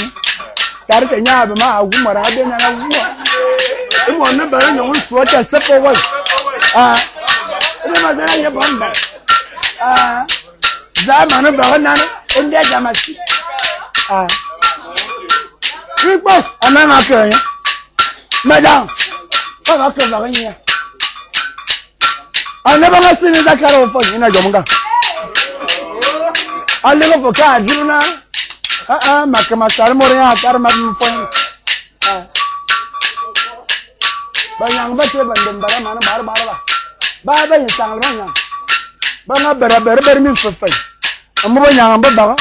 Tar ke nya ba ma agu mara be nana wu. Imo na ba nyu so ta sepo wa. Ina ma dana ya bamba. Zamana ba nana inda jamasi. Ripos anana ke ya. Madam. Ba ka ba nya. Never has seen that kind of fun in a Jonga. I live for cars, you know. Macamatar Moria, Tarman Fun. But young better than Baraman Barbara. Baba in Sangrana. But not better me for fun. A more young Baba,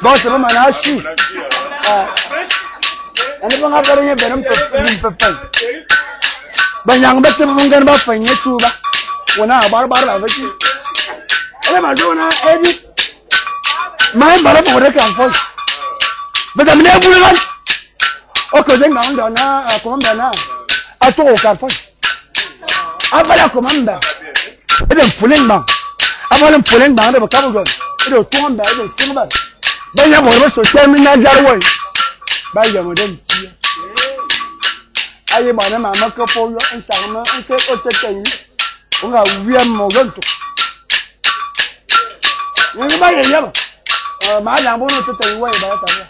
both of them and ask you. And if I'm not very better for fun. But young better than Buffin, you too. Wana barbar la vaki. Ele mazona edi. Mai bara bore kan fo. Bada mne bulan. O ko den na ndo na komanda na. Ato ka fo. Abala komanda. Eden fulen ba. Abala fulen ba da ka bugon. Edo tomba eden simba. Ba ya bore so terminal jarwai. Ba ya moden ti. Ayi ba na mama ko po yo insama nke o teteyi. Unga wia mogonto. Ni ba ye yaba. Ma la bono to tayi wa ba ta ya.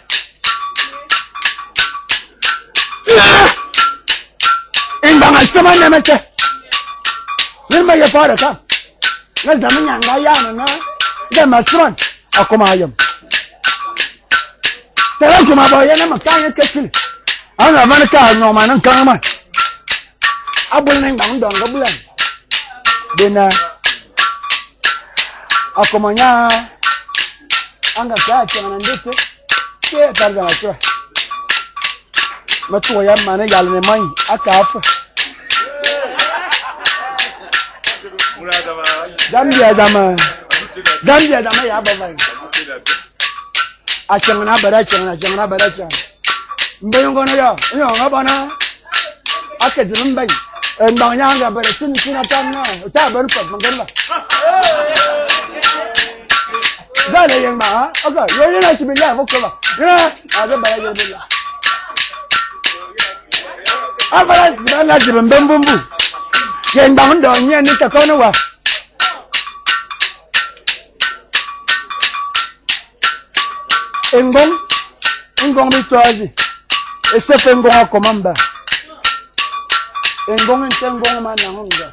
In ba ma sama na mete. Ni ma ya fara ka. Na zaman ya ga ya na da masron akoma ayam. Tara kuma ba ya na makan ya kace. Ana ban ka no ma nan kan ma. Abul nan ba ndon ga bulan. Dena akomanya anga kacha nandete ke targa machwa matu ya mane galne mai akafa Gambia dama ya baba achangana baracha mbayongo na yo ngabana akazimbai Bang yang ga bare sin tanna ta ban fa magana zale yang ba aka yo yana ki billahi mako ba ya aga bare yo billahi abara zana jibin bambumbu yen ba ndo nya ni ta kono wa Ngong bitoazi. Esepe ngong akomamba. Ngong ngong mana honga.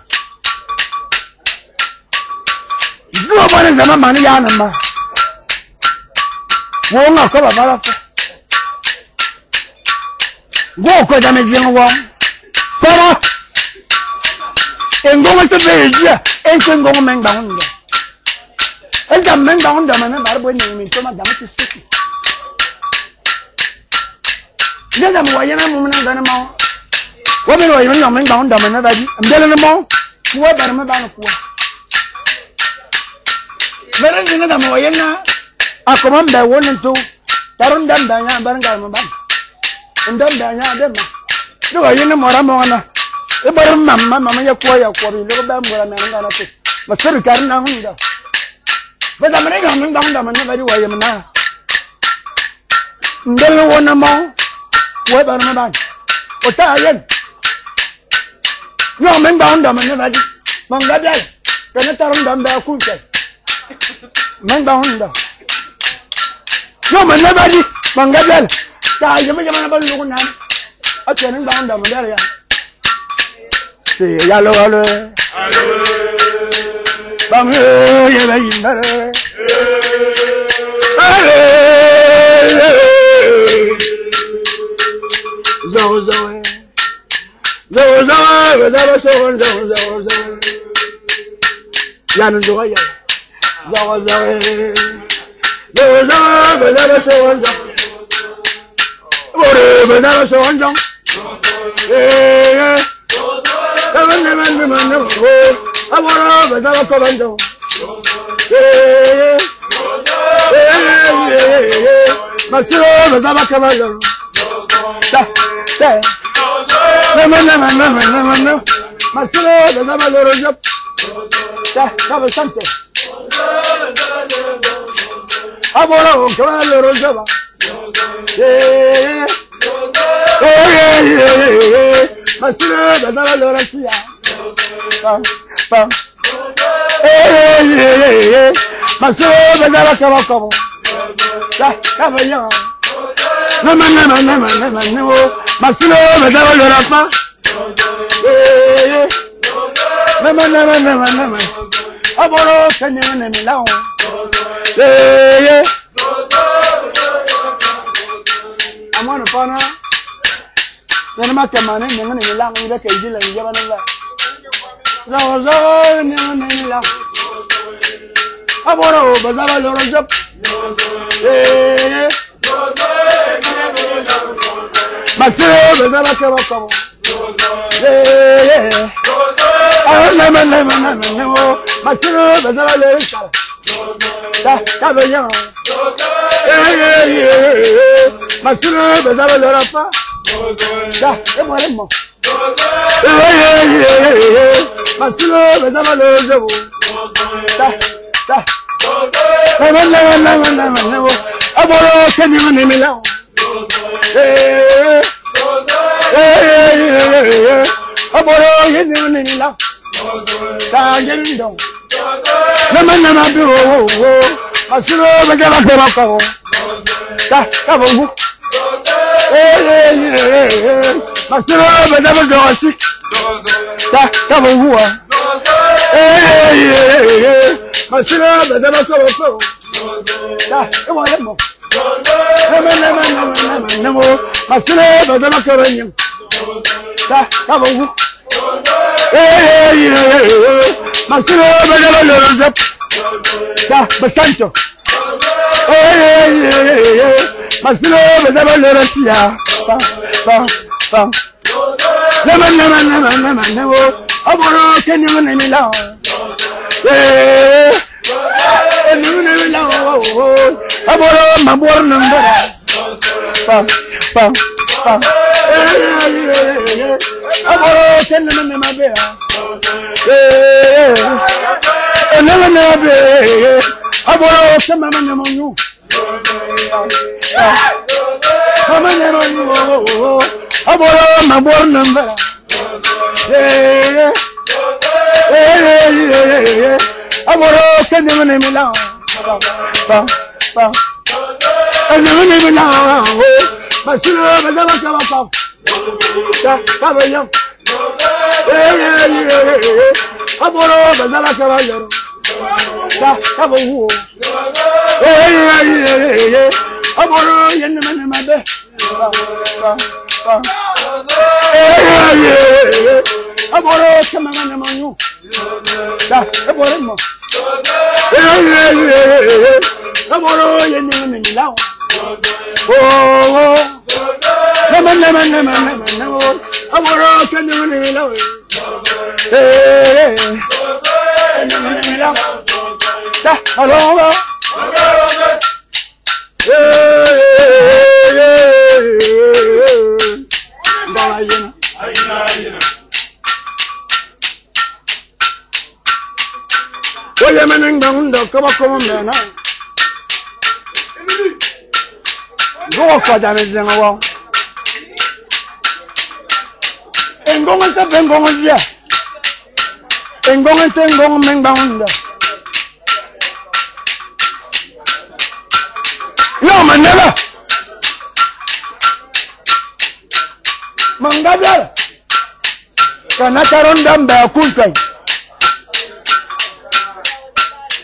Zuwa bwana zama mani yana ma. Wonga ko babala fa. Go ko da mezingo wa. Fara. Ngong se beja. Ngong menga honga. Enda menga honga mana barbo ni mi to ma da mutu siki. Ndeza muwayana mumuna ngana ma. Women were young men bound down another. I'm telling them all. Who are better than for? Very little than Moyana. I command by 1 and 2. Taron done by Yan Barangan. And done by Yan. Do I know Moramona? The bottom mamma, your choir, for you little bam where I'm going to put. But still carrying down. But I'm going down them another way I am now. Don't want more. What about my bank? What are you? No men bound them and never did. Mangadal, Penetarum done by a kunta. Men bound them. No man never did. Mangadal, you make a man about Lunan. I can bound them there. Say, yellow, Bam, Zoe. Those are so Yan Zoya. Those are so whatever so on. I want to commando. Masiro was a commando. No. Marcelo, the number of job. Have a something. I want to come a little job. Yeah. Marcelo, the number of Sia. Marcelo, the number of come. Have a young. No. Marcelo, the number of Papa. Never. I want to send you in the long. I'm on a corner. Then I'm at the money, and then you long with a deal and give another. That was all in the long. I want to bazaar a little job. Marcelo, the number of come. I never. Marcelo, the other have a young. Marcelo, the other Marcelo, the never now. But soon over the come. Come on. I'm all over the Cavallo. Come on. I'm all in the man. I'm all coming among you. I'm all in the man now. Oh, lemon. I'm all can do it. Hello. Women down the cover now. Go for damage in a wall. And go and step and go on here. And go and turn go and bound. No, man, never. Mangabel. Can I turn them by a cool train?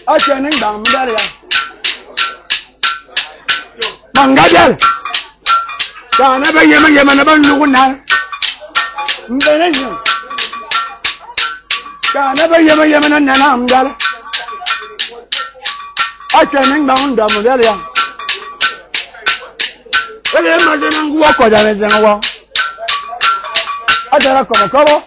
I can't down there. Mangabel. Can never Yemen about you now. Can never Yemen and I'm there. I can't down there. Imagine walk on as in a wall. I don't come a cover.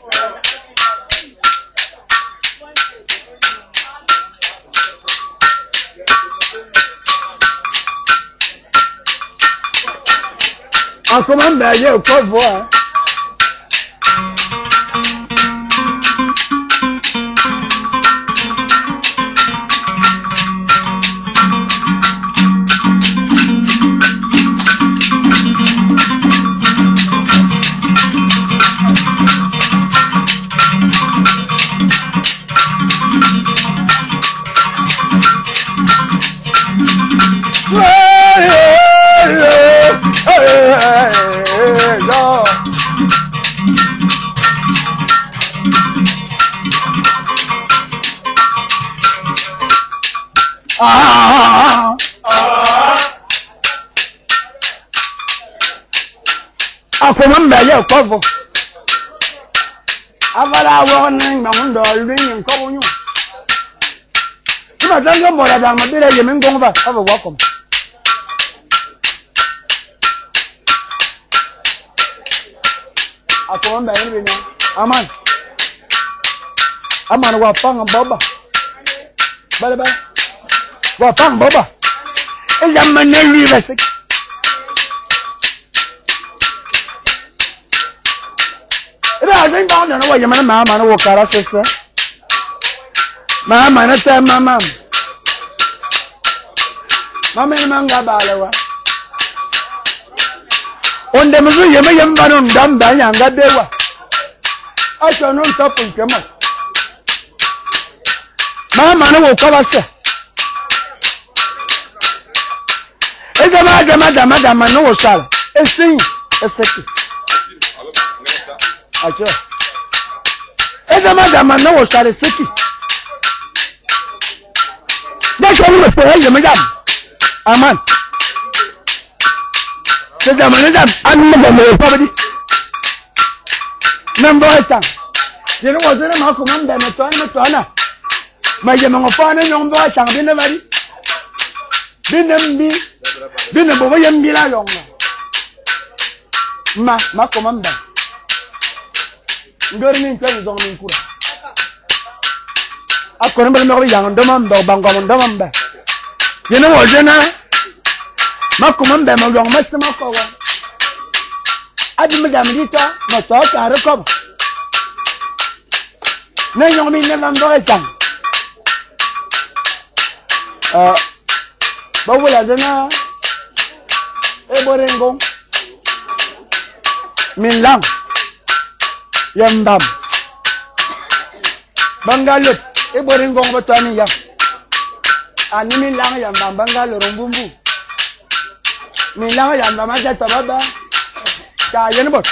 I'll come on by you, cover. I come by your cover. I've warning my window, ring cover you. You might tell your mother that my dear you mean go over. Have a welcome. I come by every now. I'm on what pang and bobba. Bye. What pang bobba? Is a man named I think down and away, mamma, and walk out, sister. Mamma, and I tell mamma. Mamma, and Manga Balawa. On the Missouri, you may have done dumb by younger Dewa. I shall not stop and come up. Mamma, and I will cover, sir. It's a madam, and no sir. A thing, a second. Acho. Esa madama no sare siki. That's why we pray you madam. Aman. Esa madam anu mo property. Number 8. You know what they ma ko manda me to na. Ma je mo fa na nyom do cha bi na bari. Bi na bo yem bi la yong. Ma ko manda. Ngorni ntani zong min kura akon mbele mo yang ndom do bangom ndom mbe yene wo jena makuma mbe mo yong masima ko wa adi madam dita mo to ka rekom ne yong min ne mam do esan ba wala jena e borengo min lang Yambam Bangalot, a boring gong batani yam. Animi lang yambam Bangalore Bumbu. Mila ya mama jata baba. Ka yen bot.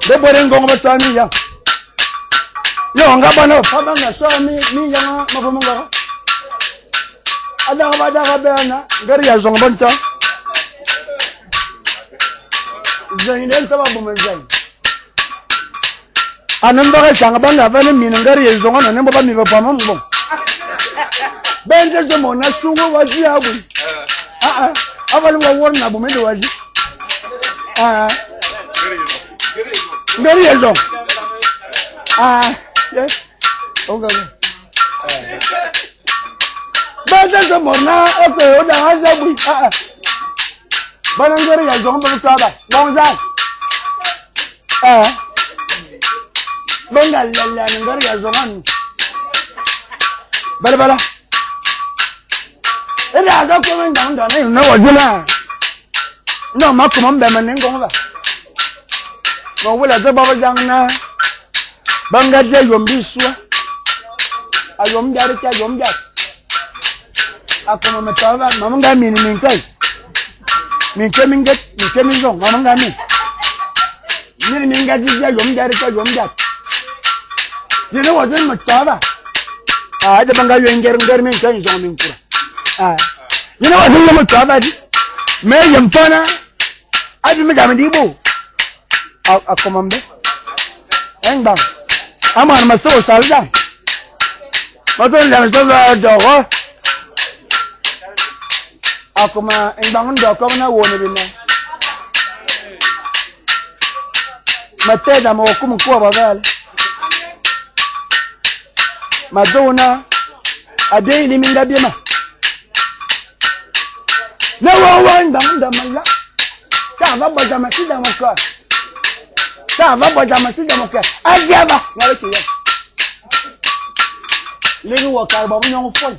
De boren gong ba tani ya. Yo nga bana fa ba nga so mi ya ma fa mo nga. Ada ba na gari ya zong bonta. Zain den sababu men zain. Anan ba ka sanga ba nga ba ni min gari ya zong na ba mi ba pa mo bon. Benje zo mo na sungo wazi abu. Abali wa wona bu me do wazi. Gari ya zong. Yes. Okay. Benje zo mo na okay o da haza bu. Banan gari ya zong ba ta ba. Bon za. Benga lalla ni gari ya zong an. Bala. Ida ga ko men dan na wajula. No ma ko man be man ngong ba. Mo wala za baba jang na. Banga je yom biswa. Ayom jari ka yom jar. Ako ma ta ba ma nga min kai. Min ke min zong ma nga min. Min ga ji yom jari ka yom jar. Ni no wajen ma ta ba. Da banga yo ngar min kai zong min kura. You know what I'm going to do? Me yampana. I do me dibo. I come on. Hang bang. I'm on my soul salad. But then there's a dog. I come and bang dog. Come on, I want to be. Mateda mo come kwa val. Madonna. A day in the bima. No one down the mala. Kava Bajamasi Moka. Kava Bajamasi Moka. I never know it. Little walk out of your phone.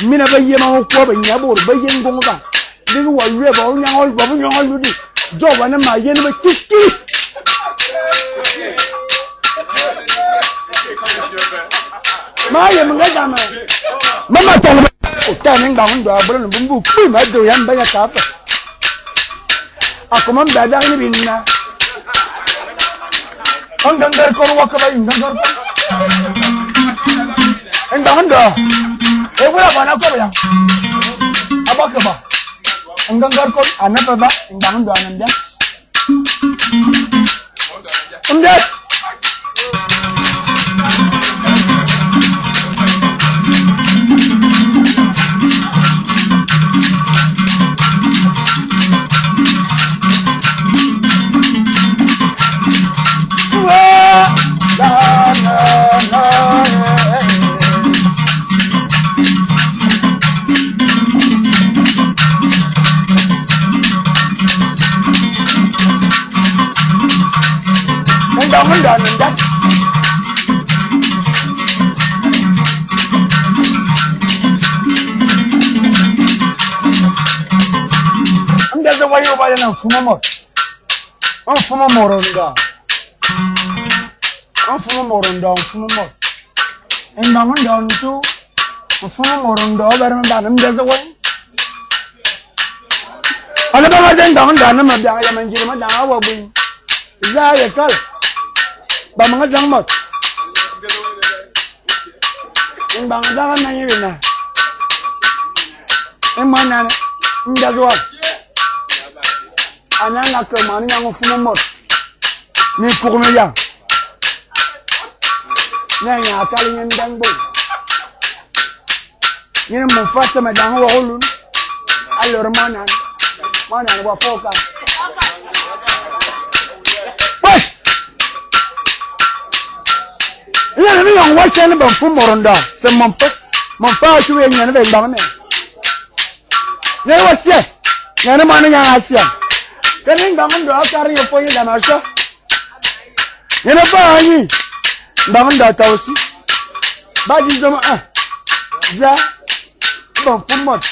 Minaba Yama Koba Yabo, Bayan Gomba. Little one river, only all Babylon already. Job and my yen with Kiki. My Mama told me. Turning down the abron bumbu, I do yan by a cup. I come on bad in Vina. On Ganger Kor walk away in Ganger. And down there, they will have an aquarium. A bakaba. And Ganger Kor, another in down down and dance. And that. Fumamor. On Fumamorunda. On Fumamorunda, Fumamor. And Mamma down to Fumamorunda, and there's a way. On about then down, Dana, and Jim, I will be. Zaya Kal. Bamanga Zamot. In Bangada, Nayina. And Mana, in the door. Ananga ke mani yang fumamot ni kurmeya nyanya kali nyendang bo ni mo fasta madang wa holun alor mana wa foka bas ina ni yang wa shen ban fumoronda se mon fa tuwe nyane be ngame ne wa sie nyane mani yang asia Kening bangun doa kari apa yang dah masuk? Yang apa ni? Bangun doa tahu sih. Bagi zaman za, bang pumot.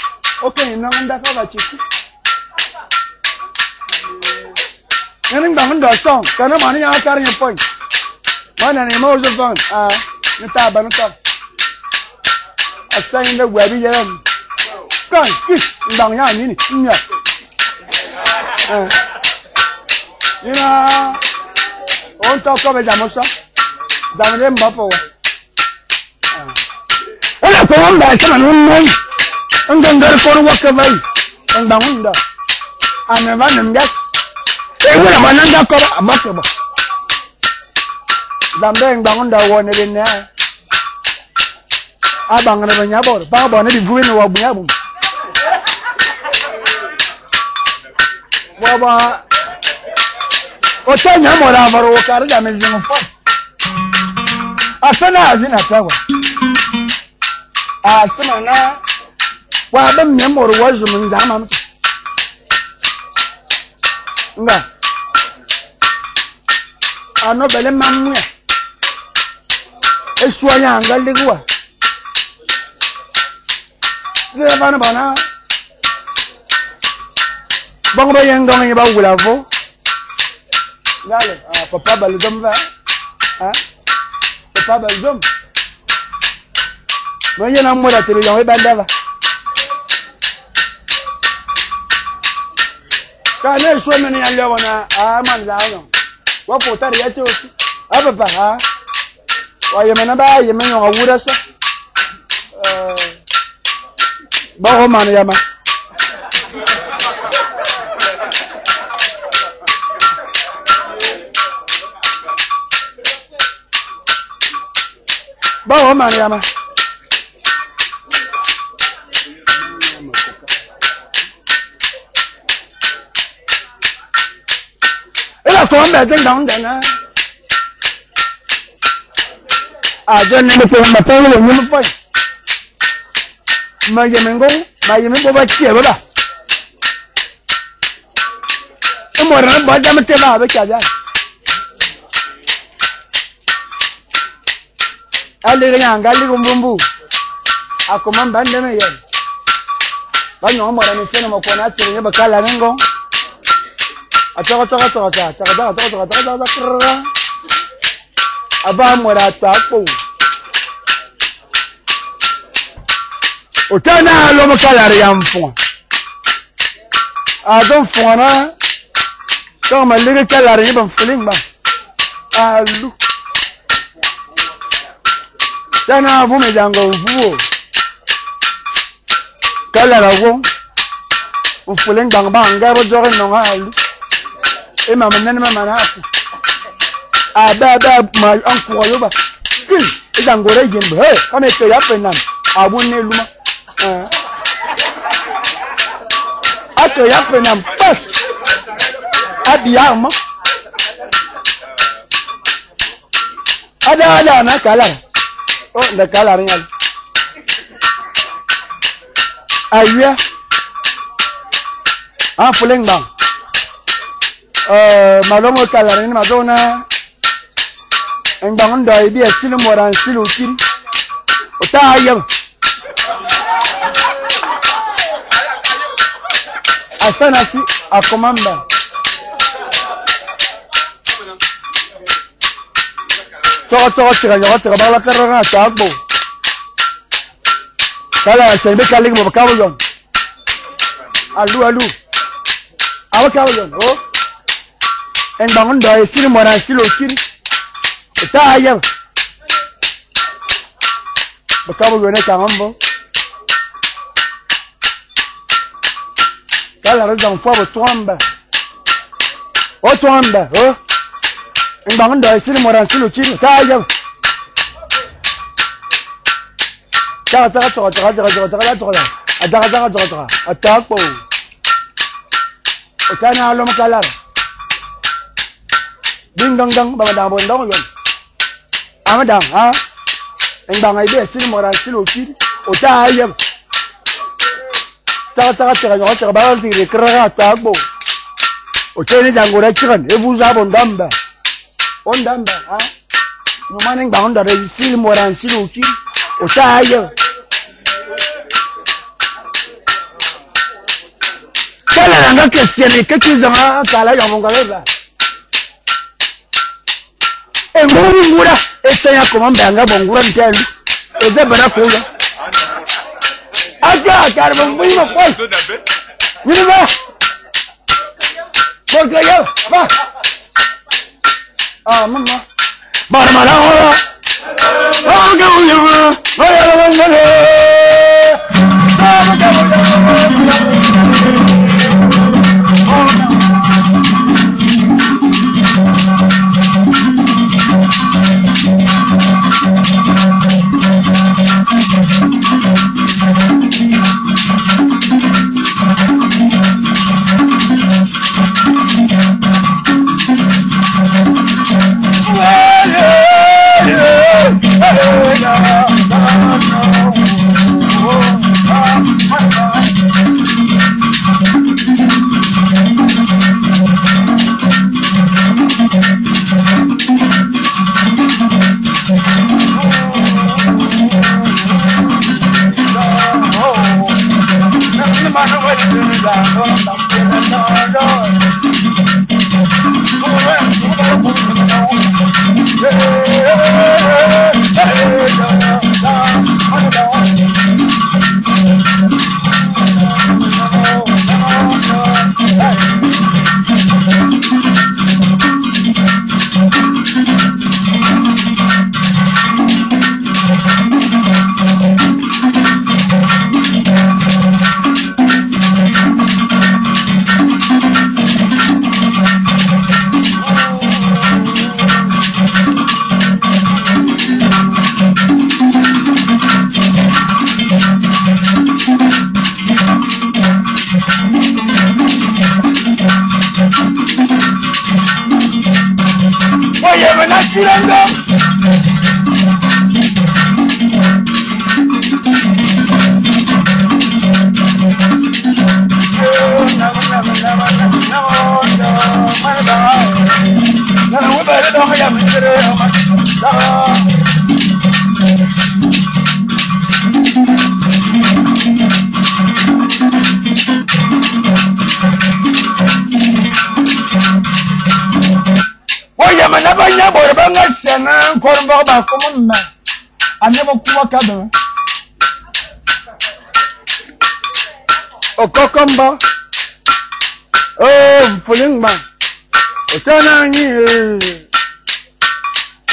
Okay, nangan dah kau baca sih. Kening bangun doa song, kerana mana yang kari apa? Mana ni mau zufan? Ni tak bangun tak. Asal ini wabi jalan. kan ndang ya ni nya ina on to ko be jamosa damre mbapo ala ko on ba sama nun ngar ko ro ka bai ndang ane ba nem gas e wala mananga ko abake ba dambe ndang nda wone le ne abang na banyabor ba ba na di fuwe no wabunyabum baba otanya mora maro kare da mezin fa asana azina tawa asana na wa ban me moro wazu mun zama nga ano bele mamu esuanya angaligwa dia bana bang bayang dong ni ba wulavo gale papa balzom va papa balzom moye na mola tele yo bandava kana so meni ya lewa na man la yo wa fotar ya to ababa wa yemena ba yemenyo awura sa ba ho man yama ba ho man yama ela ko mbe ten down dana a jon ne ko ma to lo ni mo fa ma yemengo ba tie ba mo ran ba jam te ba kya ja ali ga nyanga ali gumbumbu akoma mbande me ye ba nyo mo ran se no ko na tire ba kala ngo ataka aba mo ra ta ko otana lo mo kala re yamfo adon fona to ma le kala re ban feeling ba alu tana bu me jango vuo kala ra wo o feeling bang bang ga ro jore no alu e ma men ma mana aba ma anko yoba kin e jango re yin ba he kame ke ya penam abun ne luma ato ya penam pas abiyama ada na kala oh da kala rin al ayya fuling bang malomo kala rin mazona ndang ndai bi asilu moran silu kiri ota ayam asana si akomamba to tira bala karanga tagbo kala sembe kaling mo bakawo yon alu awakawo yon oh ndang ndai silu moran silu kiri ota ayam bakawo yone kamambo kala razan fo bo twamba oh ndang ndo sili moran silu kiri ta ayam ta atako otana alo makala ding dang ba da bon dong yon amadang ndang ai be sili moran silu kiri ota ayam ta ba ti kra atako otene jangora chikan ebuza bon damba ondamba no manen ba onda re sil moran siluki otaya kala nanga kesere kekiza kala ya mongala ngura esaya komamba anga bongura ntelu eze bara kuya Aga carbon we ma poi. Ni ma. Ko ga ya ba. Ah mama. Bar ma la ho. Oh ga u ya. Oh ya la ma le. Ah ga Okokomba oh fulingba otana ni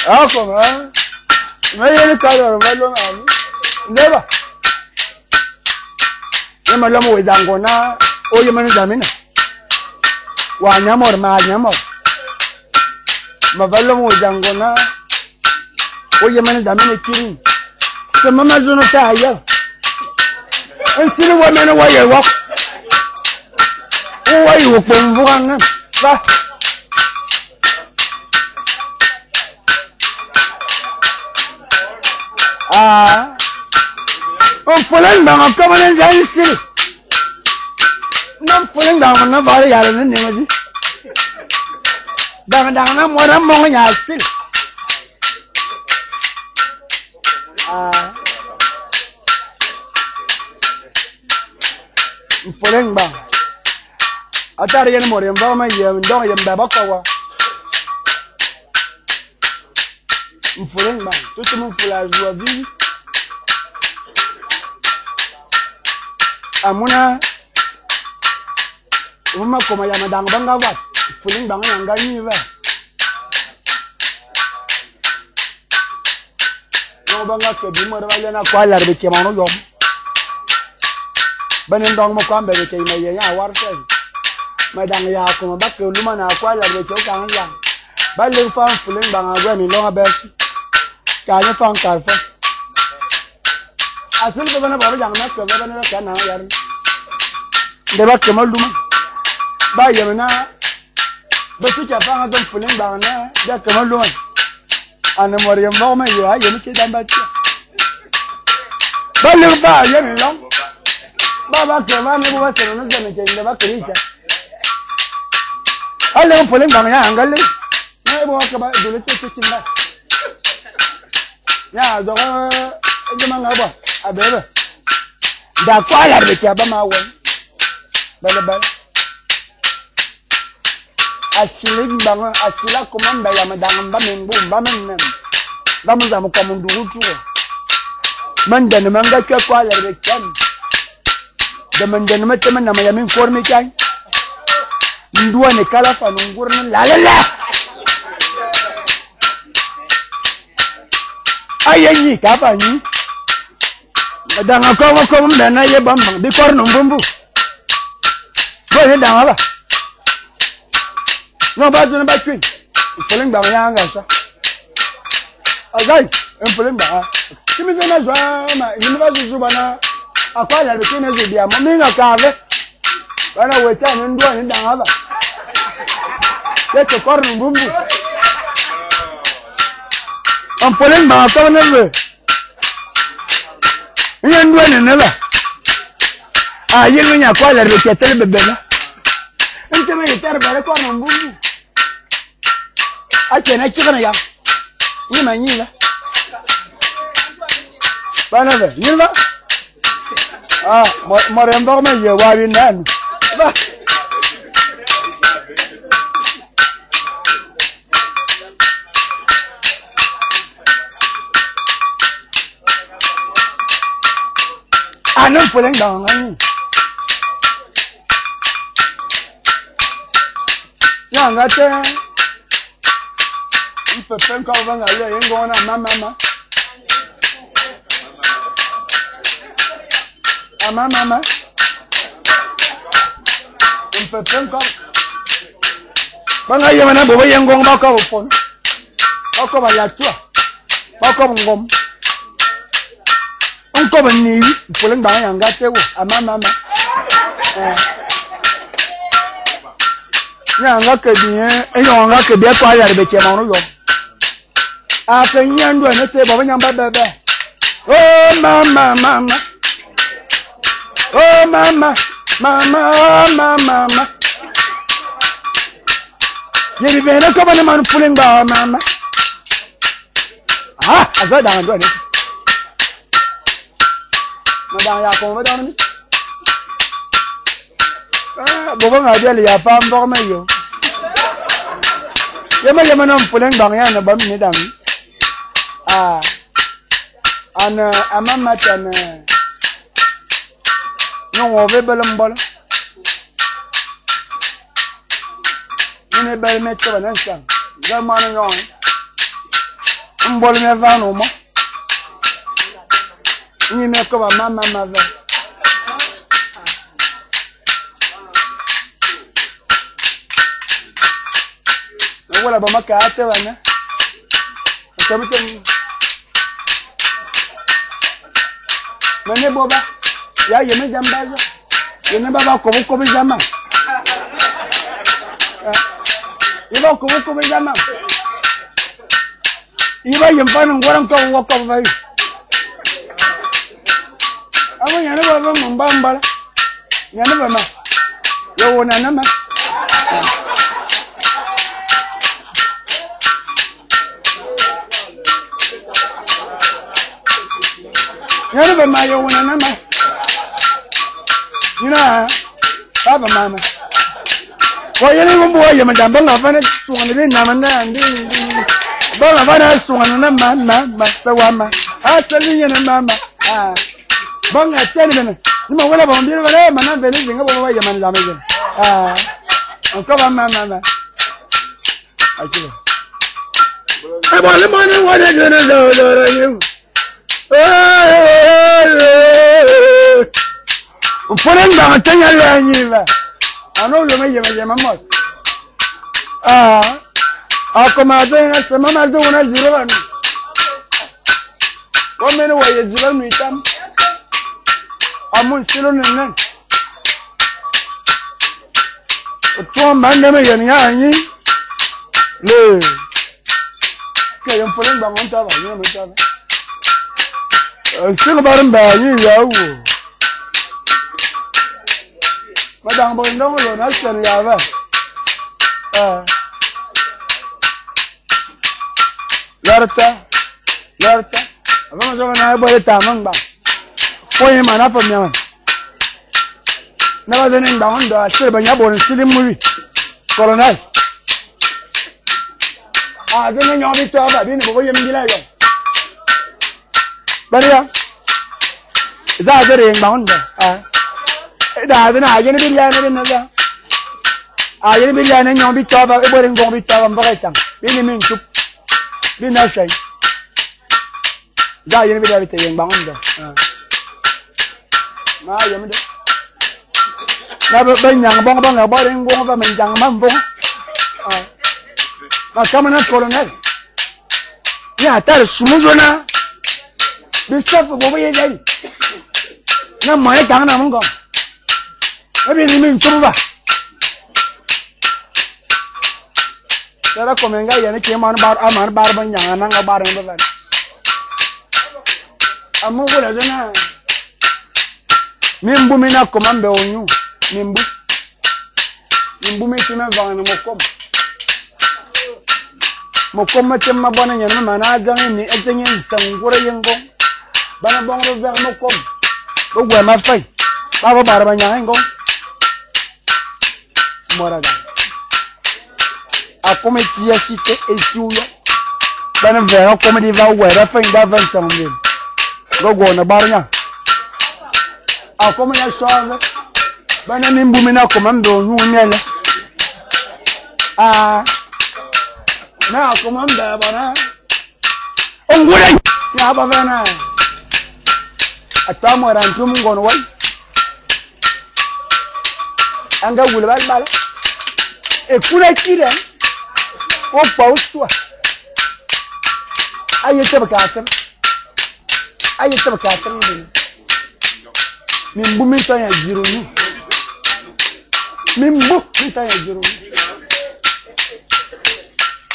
akoma mayele kalo malo mami ndeba yemalo mo wezangona oye manu zamina wa nyamor ma nyamor mabalo mo wezangona oye manu zamina kiri sema mazono taya ensiri wa mena wa yewa o yi wo pomvuga nga ba on folen ba ma kamane jai siri nam folen ba na ba ya le ne ngaji dang na mo ram mo nya siri folen ba atari yen mo remba ma yem ndo yem ba bakawa folen ba tout mon fola joie vie amuna uma koma ya madang banga wat folen ba nga ni va no banga ke bi mo ba na kwa lar be ke ma no yom banen dong mo kwambe be ke me ya war se madang ya ko ba ke luma na kwa lar be ke ka yang ba le fa folen ba nga ni lo ba ka ni fa ka fa asul ke bana ba jang na ke ba na ka na yar de ba ke mo luma ba yemna ba su ka fa ga folen ba na da ke mo luma ana moriam ba ma ya yem ke dan ba ti ba le ba yem long Baba ke ma ne ba sero na zane ke inda ba kirita alle folen ba ya angalle ne bo ka ba dole te cikin ba ya zo ga man ga ba abebe da kwala da ke ba ma won bale bale asili ba asila kuma ba ya madan ba men bu ba men nan ba mu zamu kuma ndurutu man da ne man ga ke kwala da kan Demanden metemen na mayamin formi kan. Ndua ne kala fa ngurun la la la. Ayenyi ka fa ni. Danga ko mbena ye bambang di korno mbumbu. Go ye danga ba. No ba jona ba twin. Poleng ba ya nga sa. Azai, poleng ba. Kimi zena zwa ma yini ba zuzu bana. Akwala le kene zo bia mo minga ka ave. Bana weta ni ndua ni danga ba. Ye to korno mbumbu. Poleng ba ko ne le. Nye ndua ni nela. Yini nya kwala le ketel bebela. Nteme yitar bare korno mbumbu. Ake na chikana ya. Yima nyila. Bana be, nyila. Morembo me ye wabi nan. Ba. Anan pulang dong ani. Ya ngate. Pepe quand on va aller à Yengona, mama. Mama. Un pepe quand. Banga yemana bobo Yengong ba ka opon. Ba ko ba ya tua. Ba ko ngom. On ko ba ni, pulang ba yang gate wo, mama. Ya ngake bien, eyo ngake bien kwa ya be ke manu yo. Akanyandu anete baba nyamba bebe. Oh mama. Oh mama. Yeri bene ko bana man puling ba mama. Azada andu anete. Madam ya ko madam ni. Bobo ngadi ya pam bo mayo. Yema non puling ba ya na bam ni dam. Ana amama tana no ove belambol ni bel metto banan san zamana nyon mbol me vano mo ni me ko ba mama ve wala ba makate wana tabitem Mene boba ya yeme jambaza yene baba ko bizama iba ko bizama iba yempana ngoran ko wako vai amo yana baba mbambala yana baba yo wona nama Yana ba ma yo wona nama. Baba mama. Ko yele ngombo ya madamba ngafana suwana le nama na ndi. Ba ngafana suwana na mama sawama. Atali yana mama. Banga tani bana. Nima wala ba mbira bana mana bele zinga ba ya man zame. Onko ba mama. Akilo. Aba le mane wala jena do yu. Uponen ba tanya la nyiva. Ano yo me yema mo. Akoma tena sema mazo una zero bani. Wamene wa yezira mitam. Amun silo nene. Oto mande me yenya anyi. Le. Ke yo ponen ba monta ba yo monta. Still barin bayani yawo. Madam boy no lo na sen yawa. Larta. Vamos a na boy tamang ba. Koyi mana fa miyan. Na ba zanin ba wanda sai ban yabo silin muri. Colonel. Zanin yawo bi to ba bi ne boy yem gila yo. Bariya za a zare yin bawon da da na ajeni biryane na da ajeni biryane nyom bi toba e borin gong bi toba mbaka sang bi ni min chup bi na shay da ajeni biryane te yeng bang ndo ma yem de na ba nyang bong bong borin gong ba min jang mam bong ma kamana colonel ya tar sumujona bi chef bo ye dai na mai tang na mong ko abi ni min chuba tara comenga yani ke man bar ban yang na ga bar ba amu bula jana mimbu mina komambe onyu mimbu mi tima vana mokom ma temma bona nyen ma na jang ni etenyen sangura yengo bana bong ro ver mokom ko gwa ma fay ba bar ba nyang ngo moraga a come tia site e suyo bana ver ko di va wera fay da van sambe go na bar nya a come ya shove bana nimbu mina komambe onyu nyele na komambe bana ongure ya ba bana atamo rantu ngono wai anga wulbal bal e kula kire o pauswa ayete bakatam min bu min tan ya jironi min bu min tan ya jironi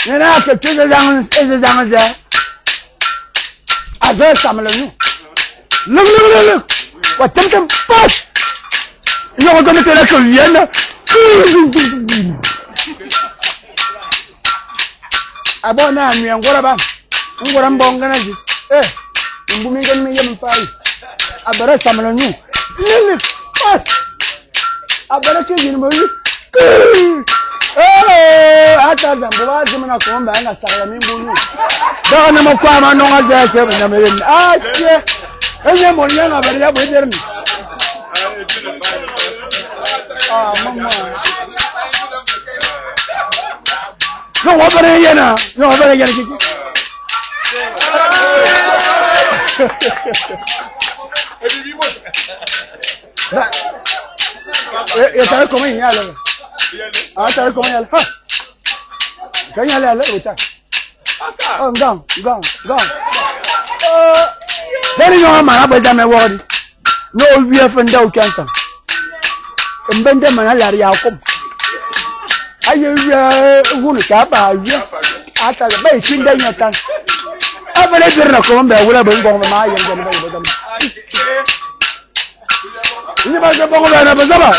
nena ke teze zangan za azar samlanu look wa temtem pas yo ko me tela ko yena abona mi ngora ba ngora mbonga ji mbu mi ngen mi yem fay abara samlanu lele pas abara ke yin mo yi hata zambo ba zimana ko mba na sala mi mbunu da na mo kwa ma no ngaje ke na me ache enye mo nyanga bari ya bwederni mama no wabare yana kiki ya sabe cómo señala ta cómo señala señala la ruta gang dari yo ma ba da me wori no wi afenda o kansa mbende mana la ya kom aye wunu ka ba wi ata ba ikin da nyatan abale birna ko mbe wala ba ngong ma yan gan ba ba ni ba ga bongo na ba zaba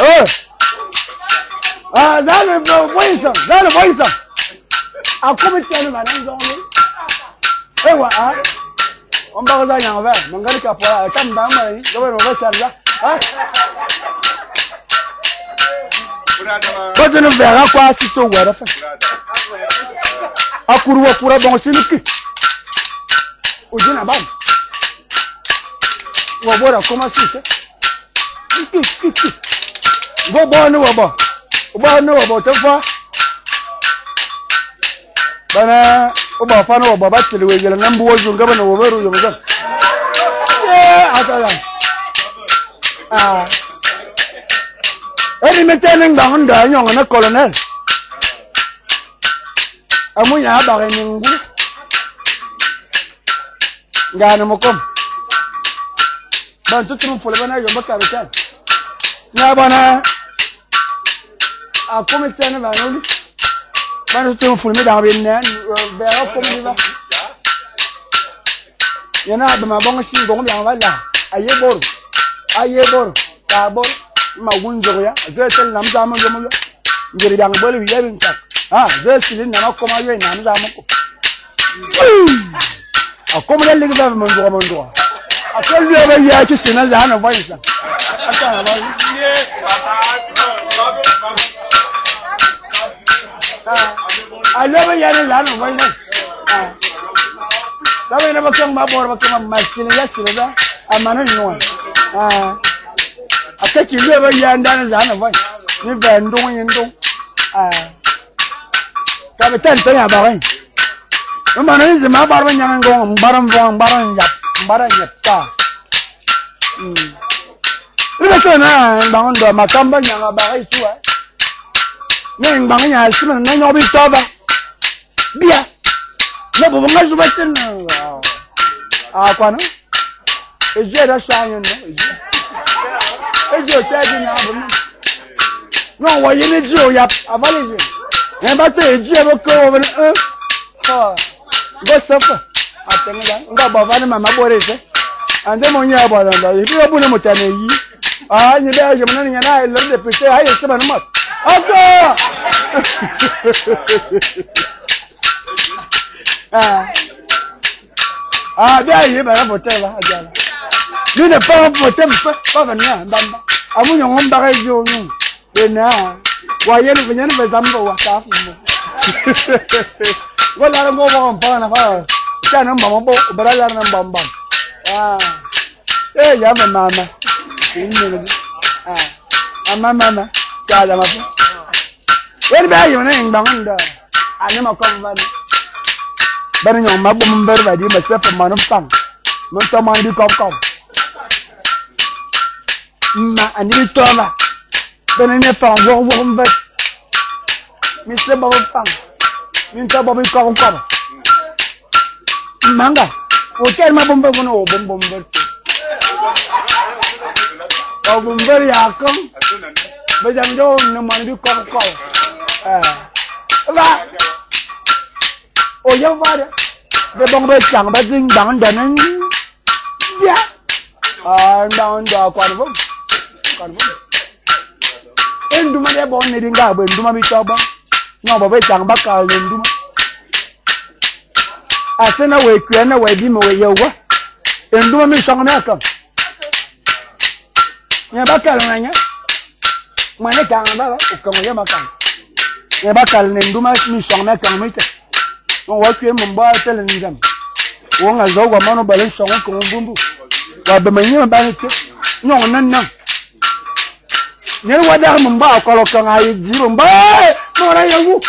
zale voice akome tele ba nan ngong ni ewa on ba ga nyanga ba mangali ka pora tam ba mai go no ba sarla Bọ́dún ní bẹ̀rẹ̀ kọ́ àti tó wẹ̀rẹ̀ fẹ́. Akuruwọ̀ kúrẹ́ bọ̀n sí lùkì. Ojú nà báyìí. Wọ̀ bọ́dà kọ́ máa sì tẹ́. Kìkì. Bọ́ ní wọ̀bọ̀. Bọ́ ní wọ̀bọ̀ tó fọ́. Bẹ́ẹ̀ni ó bọ̀ fọ́ ní wọ̀bọ̀ bá tẹ̀lé wẹ̀ yẹlẹ̀ ń bu ojú ń gẹ́bẹ̀ ní wọ̀ bẹ́ẹ̀rù yọ̀mọ̀ sọ́n. Àtàlà. Eri metening ba honda nyong na colonel amu ya ba ga nyingu ngana mokom ban tutu fule bana yo bakar kan na bana a komitene ba no ban tutu fule me da be ne be a komi ba yana ba ma bongo shi gongo ya wala ayebor ta bor ma gunjo ya zetel nam zaman yo mo ngiri dang bol wi yebin tak zetil na ko ma yoy nam zaman ko ko mo le ga mo ndo a ko le ba ya ci sina za na voice aka ba a le ba ya ne la no voice da ba ne ba kan ma bor ba kan ma sin ya sin da amana no cái chỉ đưa bây giờ đang giá là vậy như về đông yên đông cái bị tên tới nhà bảo ấy mà nói gì mà bảo bên nhà ngon barang nhập ta ini betul na bangun dua makam banyak ngabai itu neng bangun ya cuma neng ngobi coba biar nggak boleh nggak suka cina apa no eji ada sayang no eji tadi na benar no wajib eji ya apa lagi yang batu eji apa kau benar gak siapa atengah enggak bawa ni mama boleh sih anda mau nyapa anda itu apa nama tanya ini ni dah macam mana ni nak lalu depresi ayo sebenarnya mat apa dia ini baru hotel lah aja lah ni nak hotel apa benda benda amu yang orang bagai jauh ni wajib punya ni bersama wakaf gua lara mau bawa apa nak kan nama bawa berada dalam bambang ya mama ini mama jalan apa ini bayi mana yang bangun dah ane mau kau baru yang mabu member di masa pemanfaatan mentah mandi kau ma ane itu apa baru ni pang wong member mesti bawa pang minta bawa kau mangga hotel ma bomba kono bomba kau bomba ya kam bejam jauh nama ni kau ba oh yang ada de bomba chang ba jing bang dan ya down da kwan enduma dia bon ni dinga ba enduma mi toba no ba chang ba ka enduma asena we kwena we di mo we yewa enduma mi song na kam nya bakal nanya mana kang ba ko mo yema kam nya bakal ne enduma mi song na kam mi te no wa kwe mo ba tele ngam wo nga zo wa mano balen song ko mbumbu wa be manyi ba ni te nyo nan ne wa da mo ba ko lo kan ayi jiro ba mo ra yawu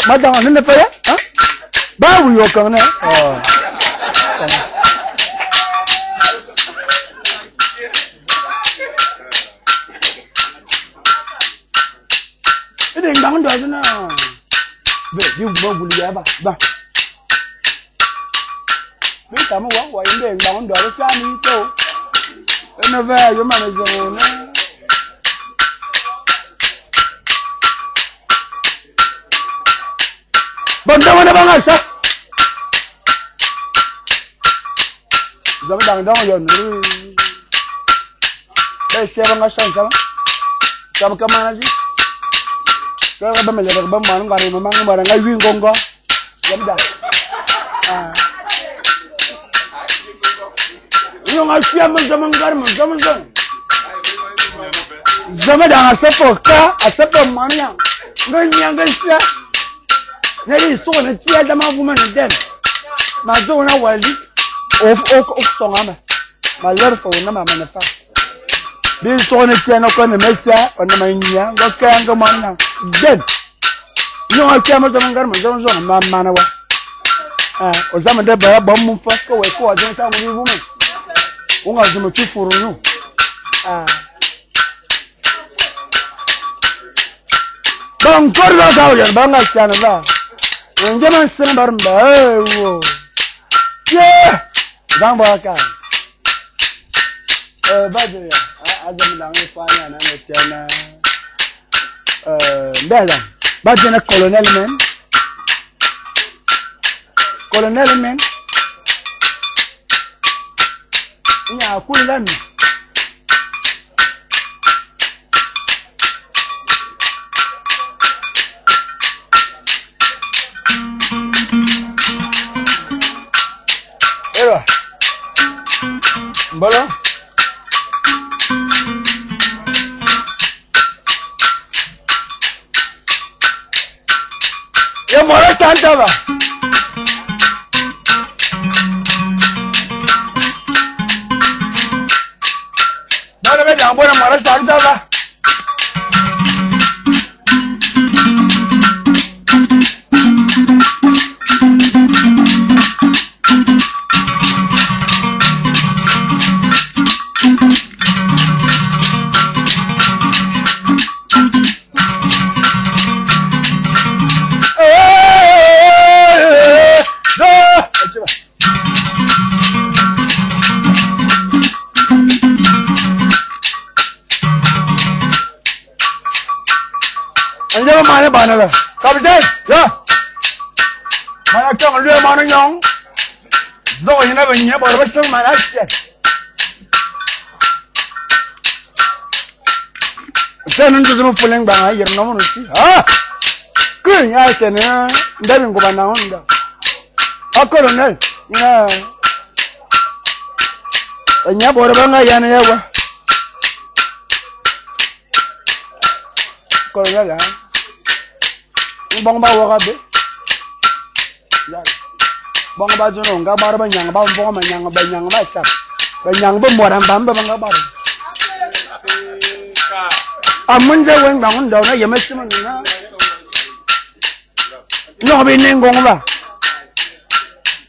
madam nene pa ya ba wu yo kan na ini bangun doa sana be di mau buli ya ba be kamu wa ini bangun doa sana itu ene va yo mana zona benda mana bang asa zaman dang dang yo ni be siapa bang asa sama kamu mana sih kalau kamu melihat kamu mana ngari memang barang ngai wing gonggo jam dah yo ngasih aman zaman ngari zaman dang asa poka asa pemanya ngai nyang asa Jadi soalnya dia dah mahu mana den, macam mana wali, song ama, malar kau nama mana pak. Dia soalnya dia nak kau nemesa, orang mainnya, kau kaya kau mana den. Ni orang kaya macam mana wa. Zaman dia bayar bom mufas kau aja tak mungkin woman. Orang aja macam furunyu. Bang kau dah tahu je, bang asian lah. Jangan senang barang wow. Yeah, bang bakal. Baju ya. Azam langi fanya na metana. Bela. Baju na colonel men. Ini aku lan. Bola. Ya mora tanta ba. ma buona mara sarda. Anjay mana bana la. Kapten, ya. Mana kang lue mana nyong. Do ina banya baru besar mana sih. Saya nanti cuma pulang bang air namun sih. Ah, kau ya kena. Dah minggu mana onda. Aku orang ni. Ya. Banya baru bang air ni ya wah. Kau ya lah. Bang bawa kabe, bang baju nong, kabar banyak, bang banyak macam, banyak pembuatan bamba bang kabar. Amun jauh bangun dah, na yemes mana na, no bini ngong ba,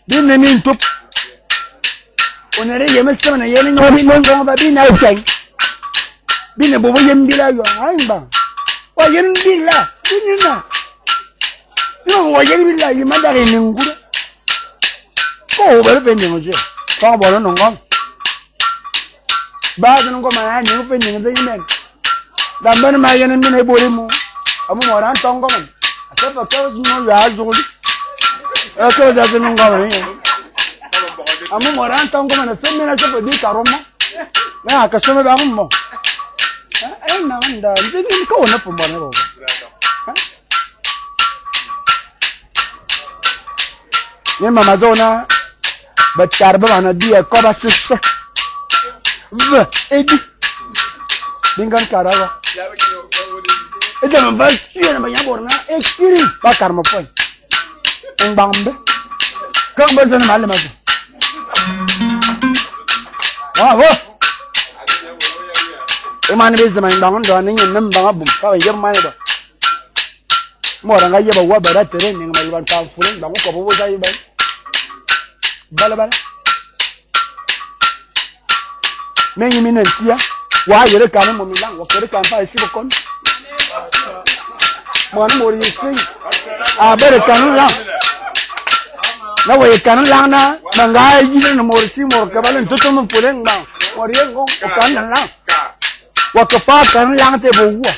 bini mintup, onere yemes mana, yeni no bini ngong ba, bini ayam, bini bobo yen bila yo, ayam bang, wah yen bila, bini na. Yung wajan bila yung madari ninggulo. Kau baru pending aja. Kau baru nongol. Baru nongol mana ni? Kau pending aja ni. Damban mayan ni ni boleh mu. Amu orang tongkol man. Asal pakai semua jazul. Kau jazul nongol ni. Amu orang tongkol man. Asal mana asal pergi karom mu. Nah, kasih bangun mu. Nangan dah. Jadi kau nak pembuat apa? Ni mama zona bacar ba na dia ko ba sisse edi dingan karawa eda man ba tiena ba nyabor na ekiri bakar mo poy en bambe kan ba zona malama zo bravo e man be zaman bangon do ni nyem ba ngabum ka yem man ba mo ra nga yeba wa bara tere ni ngal ban ta fulen bango ko bo zai ba bala menyi minentia wa yere kan mo milang wa kere kan pa isi bokon mo na mo ri sin a bere kan la na wa kan la na nga yi na mo ri si mo ka balen to mo fulen ba mo ri ngo o kan la wa ka pa kan la te bo wa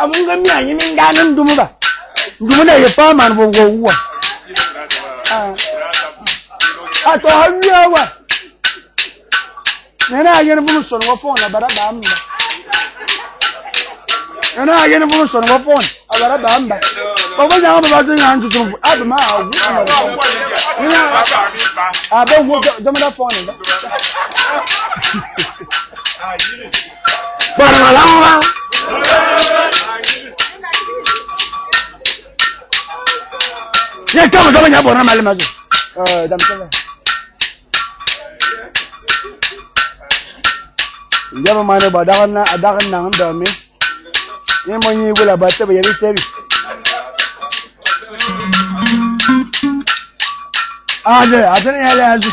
amunga mi anyi minganan dumu ba dumu na ye pa man bo wa ato hawa nena ayene bunu son wa phone abara bamba nena ayene bunu son wa phone abara bamba baba nyama baba zinga antu tum abma awu nena aba wo domada phone ba bara lawa ya kama kama nyabo na malema zo damtela njaba mane ba dagan na ngam me ni mo nyi bula ba tabe yabi tabi adane ya lazu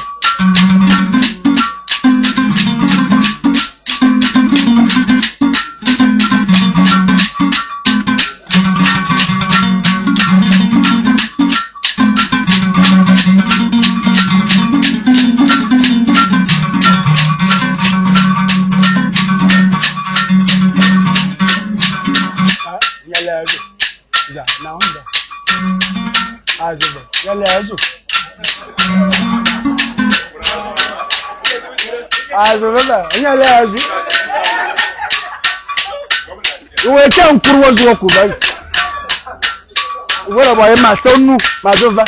Azobela nyale azi uwe kan kurwo zuwa ku bai wala ba ma tonu ma zova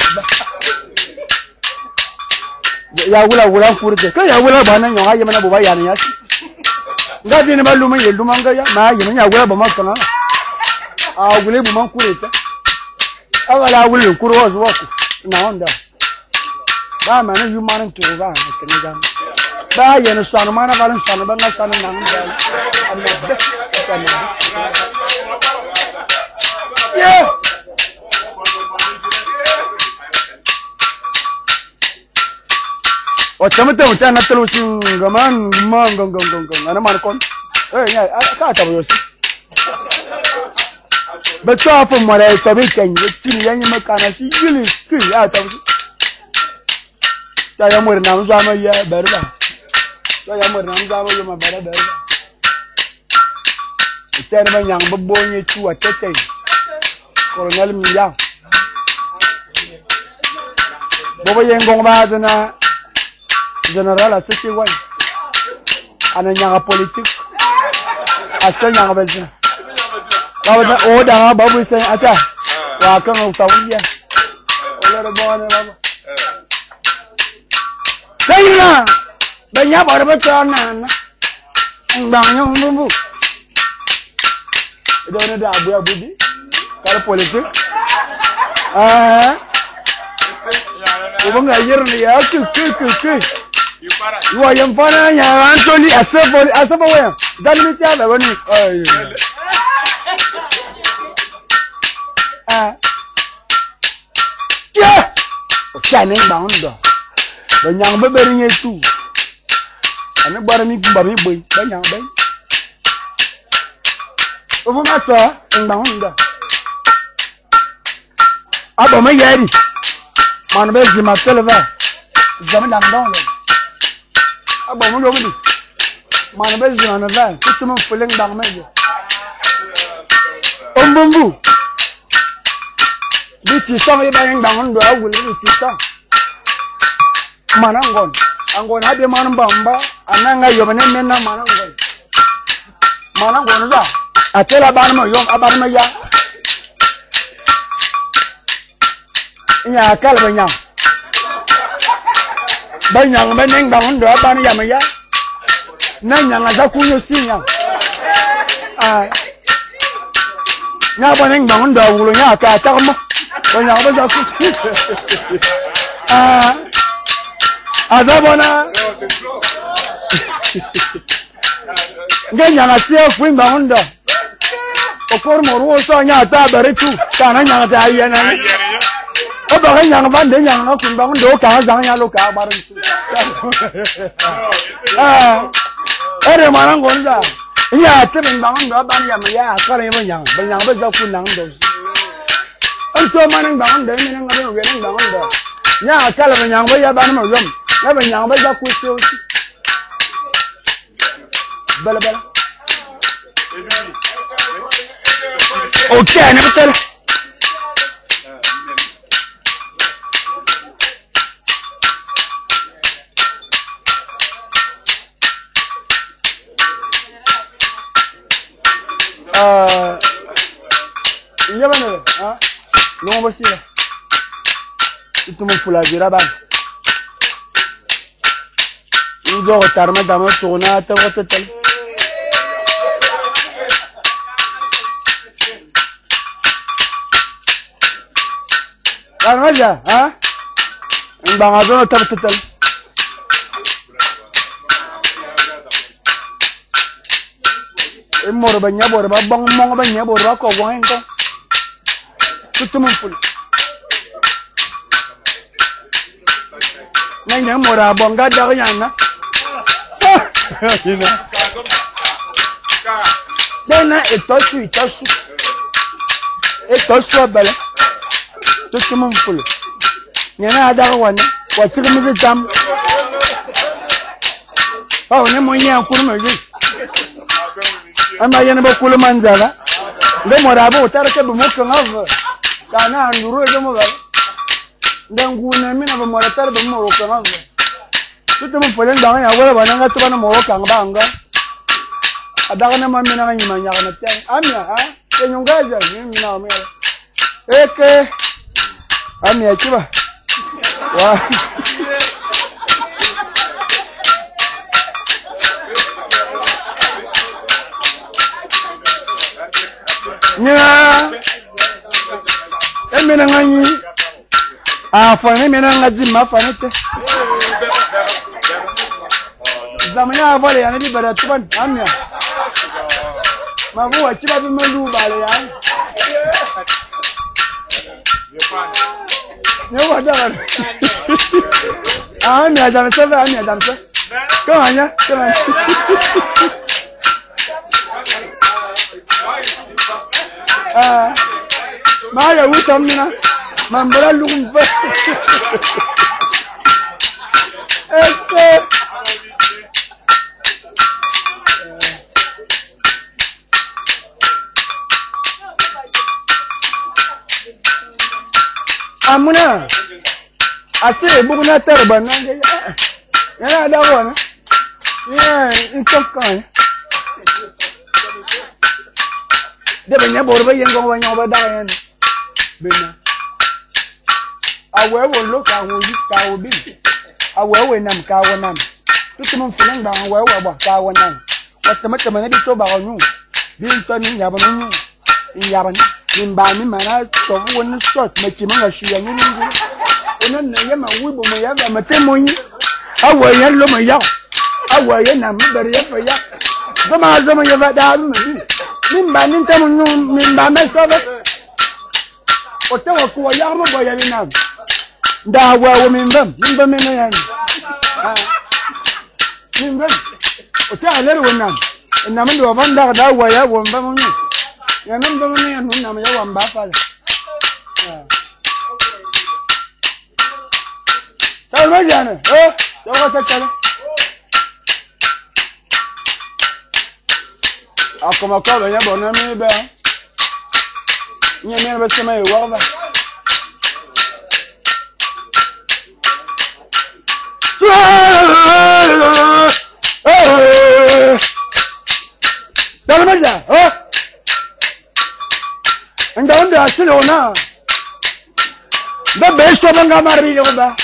ya wula kurte ka ya wula ba nan yo haye mana boba ya ne yasi ngadi ne balu man yelu man ga ya ma yi man ya wula ba ma kana a wule bu man kureta awala wule kurwo zuwa ku na onda ba ma na yu man to ba ne ba yen swan mana valan swan ba na swan nang yeah o chamete utana telu singaman gong ana man kon ya ka ta yo si beto afo mara to bi ken tin yanyi makana si yili ki ya ta ta ya mur na mza ma ya berba ta ya mur na mza ma yo ma berba ite na nyang bo bonye tu atete colonel miya bobo yengong ba na general asisi wan ana nyanga politique asa nyanga bezina baba o da babu sai ata wa kan tawiya wala bana baba sayna banya barba tana ngbanyo mbu idona da abu abudi kala politique ubanga yirni ya ku Iwa yamfana ya Anthony asafo waya zanmi ta da wani ya chane baundo banyang beberin yetu ane bara mi kumba mi boy banyang bay ofu mata baundo abo me yari man be zima televa zama dangdong abo mo yomi man be zima na va tutum fuleng bang me ombumbu biti song ye bang baundo awul biti song manangon angon hade man bamba ananga yomene menna manangon za atela ban mo yom aban ma ya nya kalba nya banyang beneng bangun do ban ya ma ya nanya ngaza kunyo sinya nya beneng bangun do wulo nya ka ta mo banyang ba za ku azabona ngenya na sie fuimba honda okor moru so nya ta beretu kana nya ta yena o ba nya ba de nya na fuimba honda ka za nya lo ka barin su ere manan gonda nya te ben ba honda ba nya ma ya ka re ba nya ba za ku nang do anto manan ba honda ni nang ro we nang ba honda nya kala ba nya ba ya ba na mo yom na ba nya ba za ku se o si bala okay ne betul iya mana no basila itu mempelajari bang udah tarma dama tuna atau hotel kan aja bang azo hotel mor banya bor ba bang mong banya bor ba ko wang ko tutu mumpul nanya mora bonga da yana ina dena etosu bala tutu mumpul nyana ada wana watiri mizi tam ne mo nya kurma yi ama yana ba kulu manzala ndo mora ba utarake bu mokka ngava kana anduru e mo bala ndanguna mina ba mora tar ba mo ko ngava tutu mo polen da ya wala bana ngatu bana mo ka nganga adaga na mamina nga nyima nyaka na tang amya enyungaza mina amya eke amya kiba wa nya emena nganyi afane mena ngazi mafanete zamanya vole ya ni bara tuban amya mabu wa chiba bi melu bale ya ne wa da amya da se ba amya da se ko anya ko ma ya wutam mina mambara lumba amuna ase buguna tarba nange yana da wana itokan de benya borba yengo banya ba da yan bena awe wo lo ka wo yi ka wo bi awe wo nam ka wo nam tutu mun filan ba awe wo ba ka wo nam wata mata mana di to ba onu bi to ni ya ba nu ya ba ni ba mi mana to wo ni short ma ki mun shi ya ni ni onan ne ya ma wi bo mo ya ba mate mo yi awe ya lo mo ya awe ya nam bari ya fa ya zama ya ba da mu min ba nin ta mun min ba me so ba o te wa ko ya mo bo ya ni nam da wa wo min bam me no ya ni min bam o ta aler wo nam na min do ban da wa ya wo bam ni ya min bam ni an nam ya wa ba fa ta ma ya ne to ko ta ta akoma ko ba ya bo na mi ba nye ba sema e wa ba dalmaja anda asilo na da be so banga mari yo ba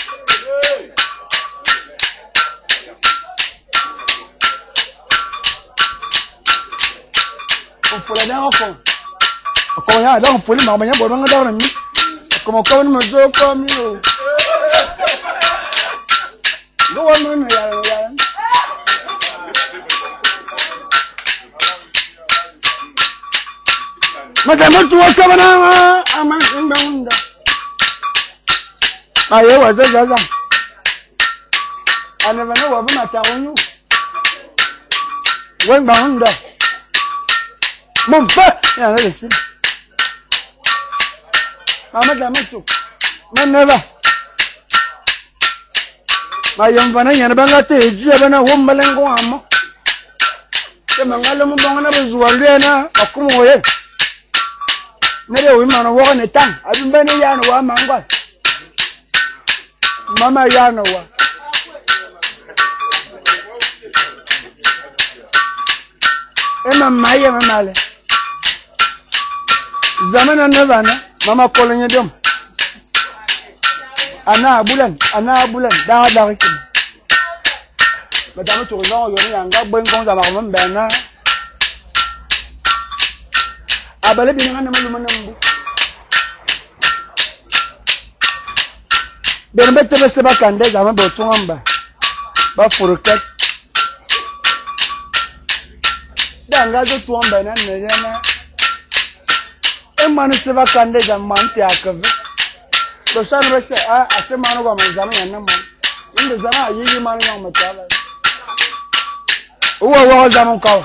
Pour la enfant. Quand il y a un pour les mamans, bon, on a dormi. Comment on me dit comme nous. No one Madame, tu vois comment on a un I was a gaza. I never know what I'm telling you. When bound up. Mon père, il y a un récit. Maman, la main, Maneva. Ma young van, il y a un bangate, il y a un womalango amo. The Mangalum Bangana was Walena, or Kumoye. Never women are walking a tongue. I've been burning Yanoa Manga. Mama Yanoa. Emma Maya Male. Zamana Nevana, Mama calling them. Anna Bulan, da Darikin. Madame to know your young Bengons of our Bana. I believe in an animal. Then better the Sebacan days I'm about to number. But for a cat. Then I go to one banana. A man is never candidates and Monte Akavi. The son of a man of a Zama and a man. In the Zama, you man on my child. Who was Zaman call?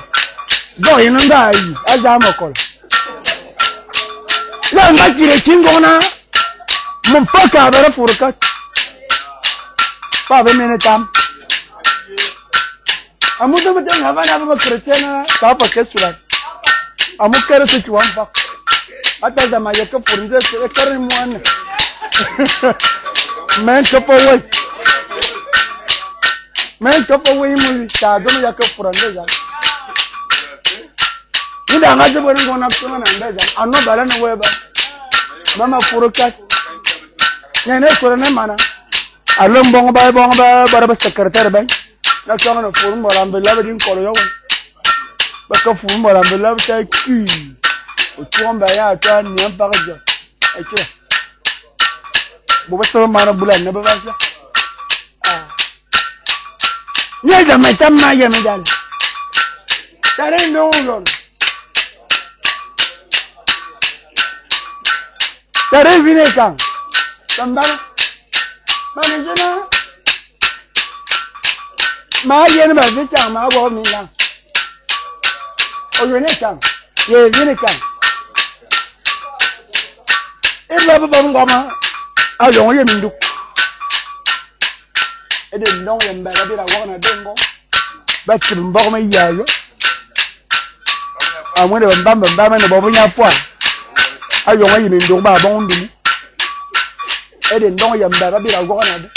Go in and die as I'm a call. Then like the king on a Mumpaka better for a cut. 5 minutes time. I'm not going to have a Christian, top of Kesula. I'm not going to one buck. I tell them I come for this, a current one. Man, cup away. Man, cup away, I don't like a for another. You don't have to go up to another. I'm not better than Weber. Mama for a cat. Yana for a man. I learn Bonga, but a secretary bank. Not on a phone, but I'm beloved in Korea. But a phone, but I'm beloved take key. One by our turn, young paragraph. But what's the man of Bulan never was? Nye jama tamma yeme dal. Tare no yon. Tare vine kan. Tambara. Manejena. Ma yene ba vicha ma wo mi la. O yene kan. Ye vine kan. E ba ba ngoma. Ayo ye mindu. E de non ye mbara bi la wo na dengo. Ba timbo ma yayo. Àwọn de mbamba me no bo nya po. Ayo ye mindu ba bon dum. E de non ye mbara bi la wo na de.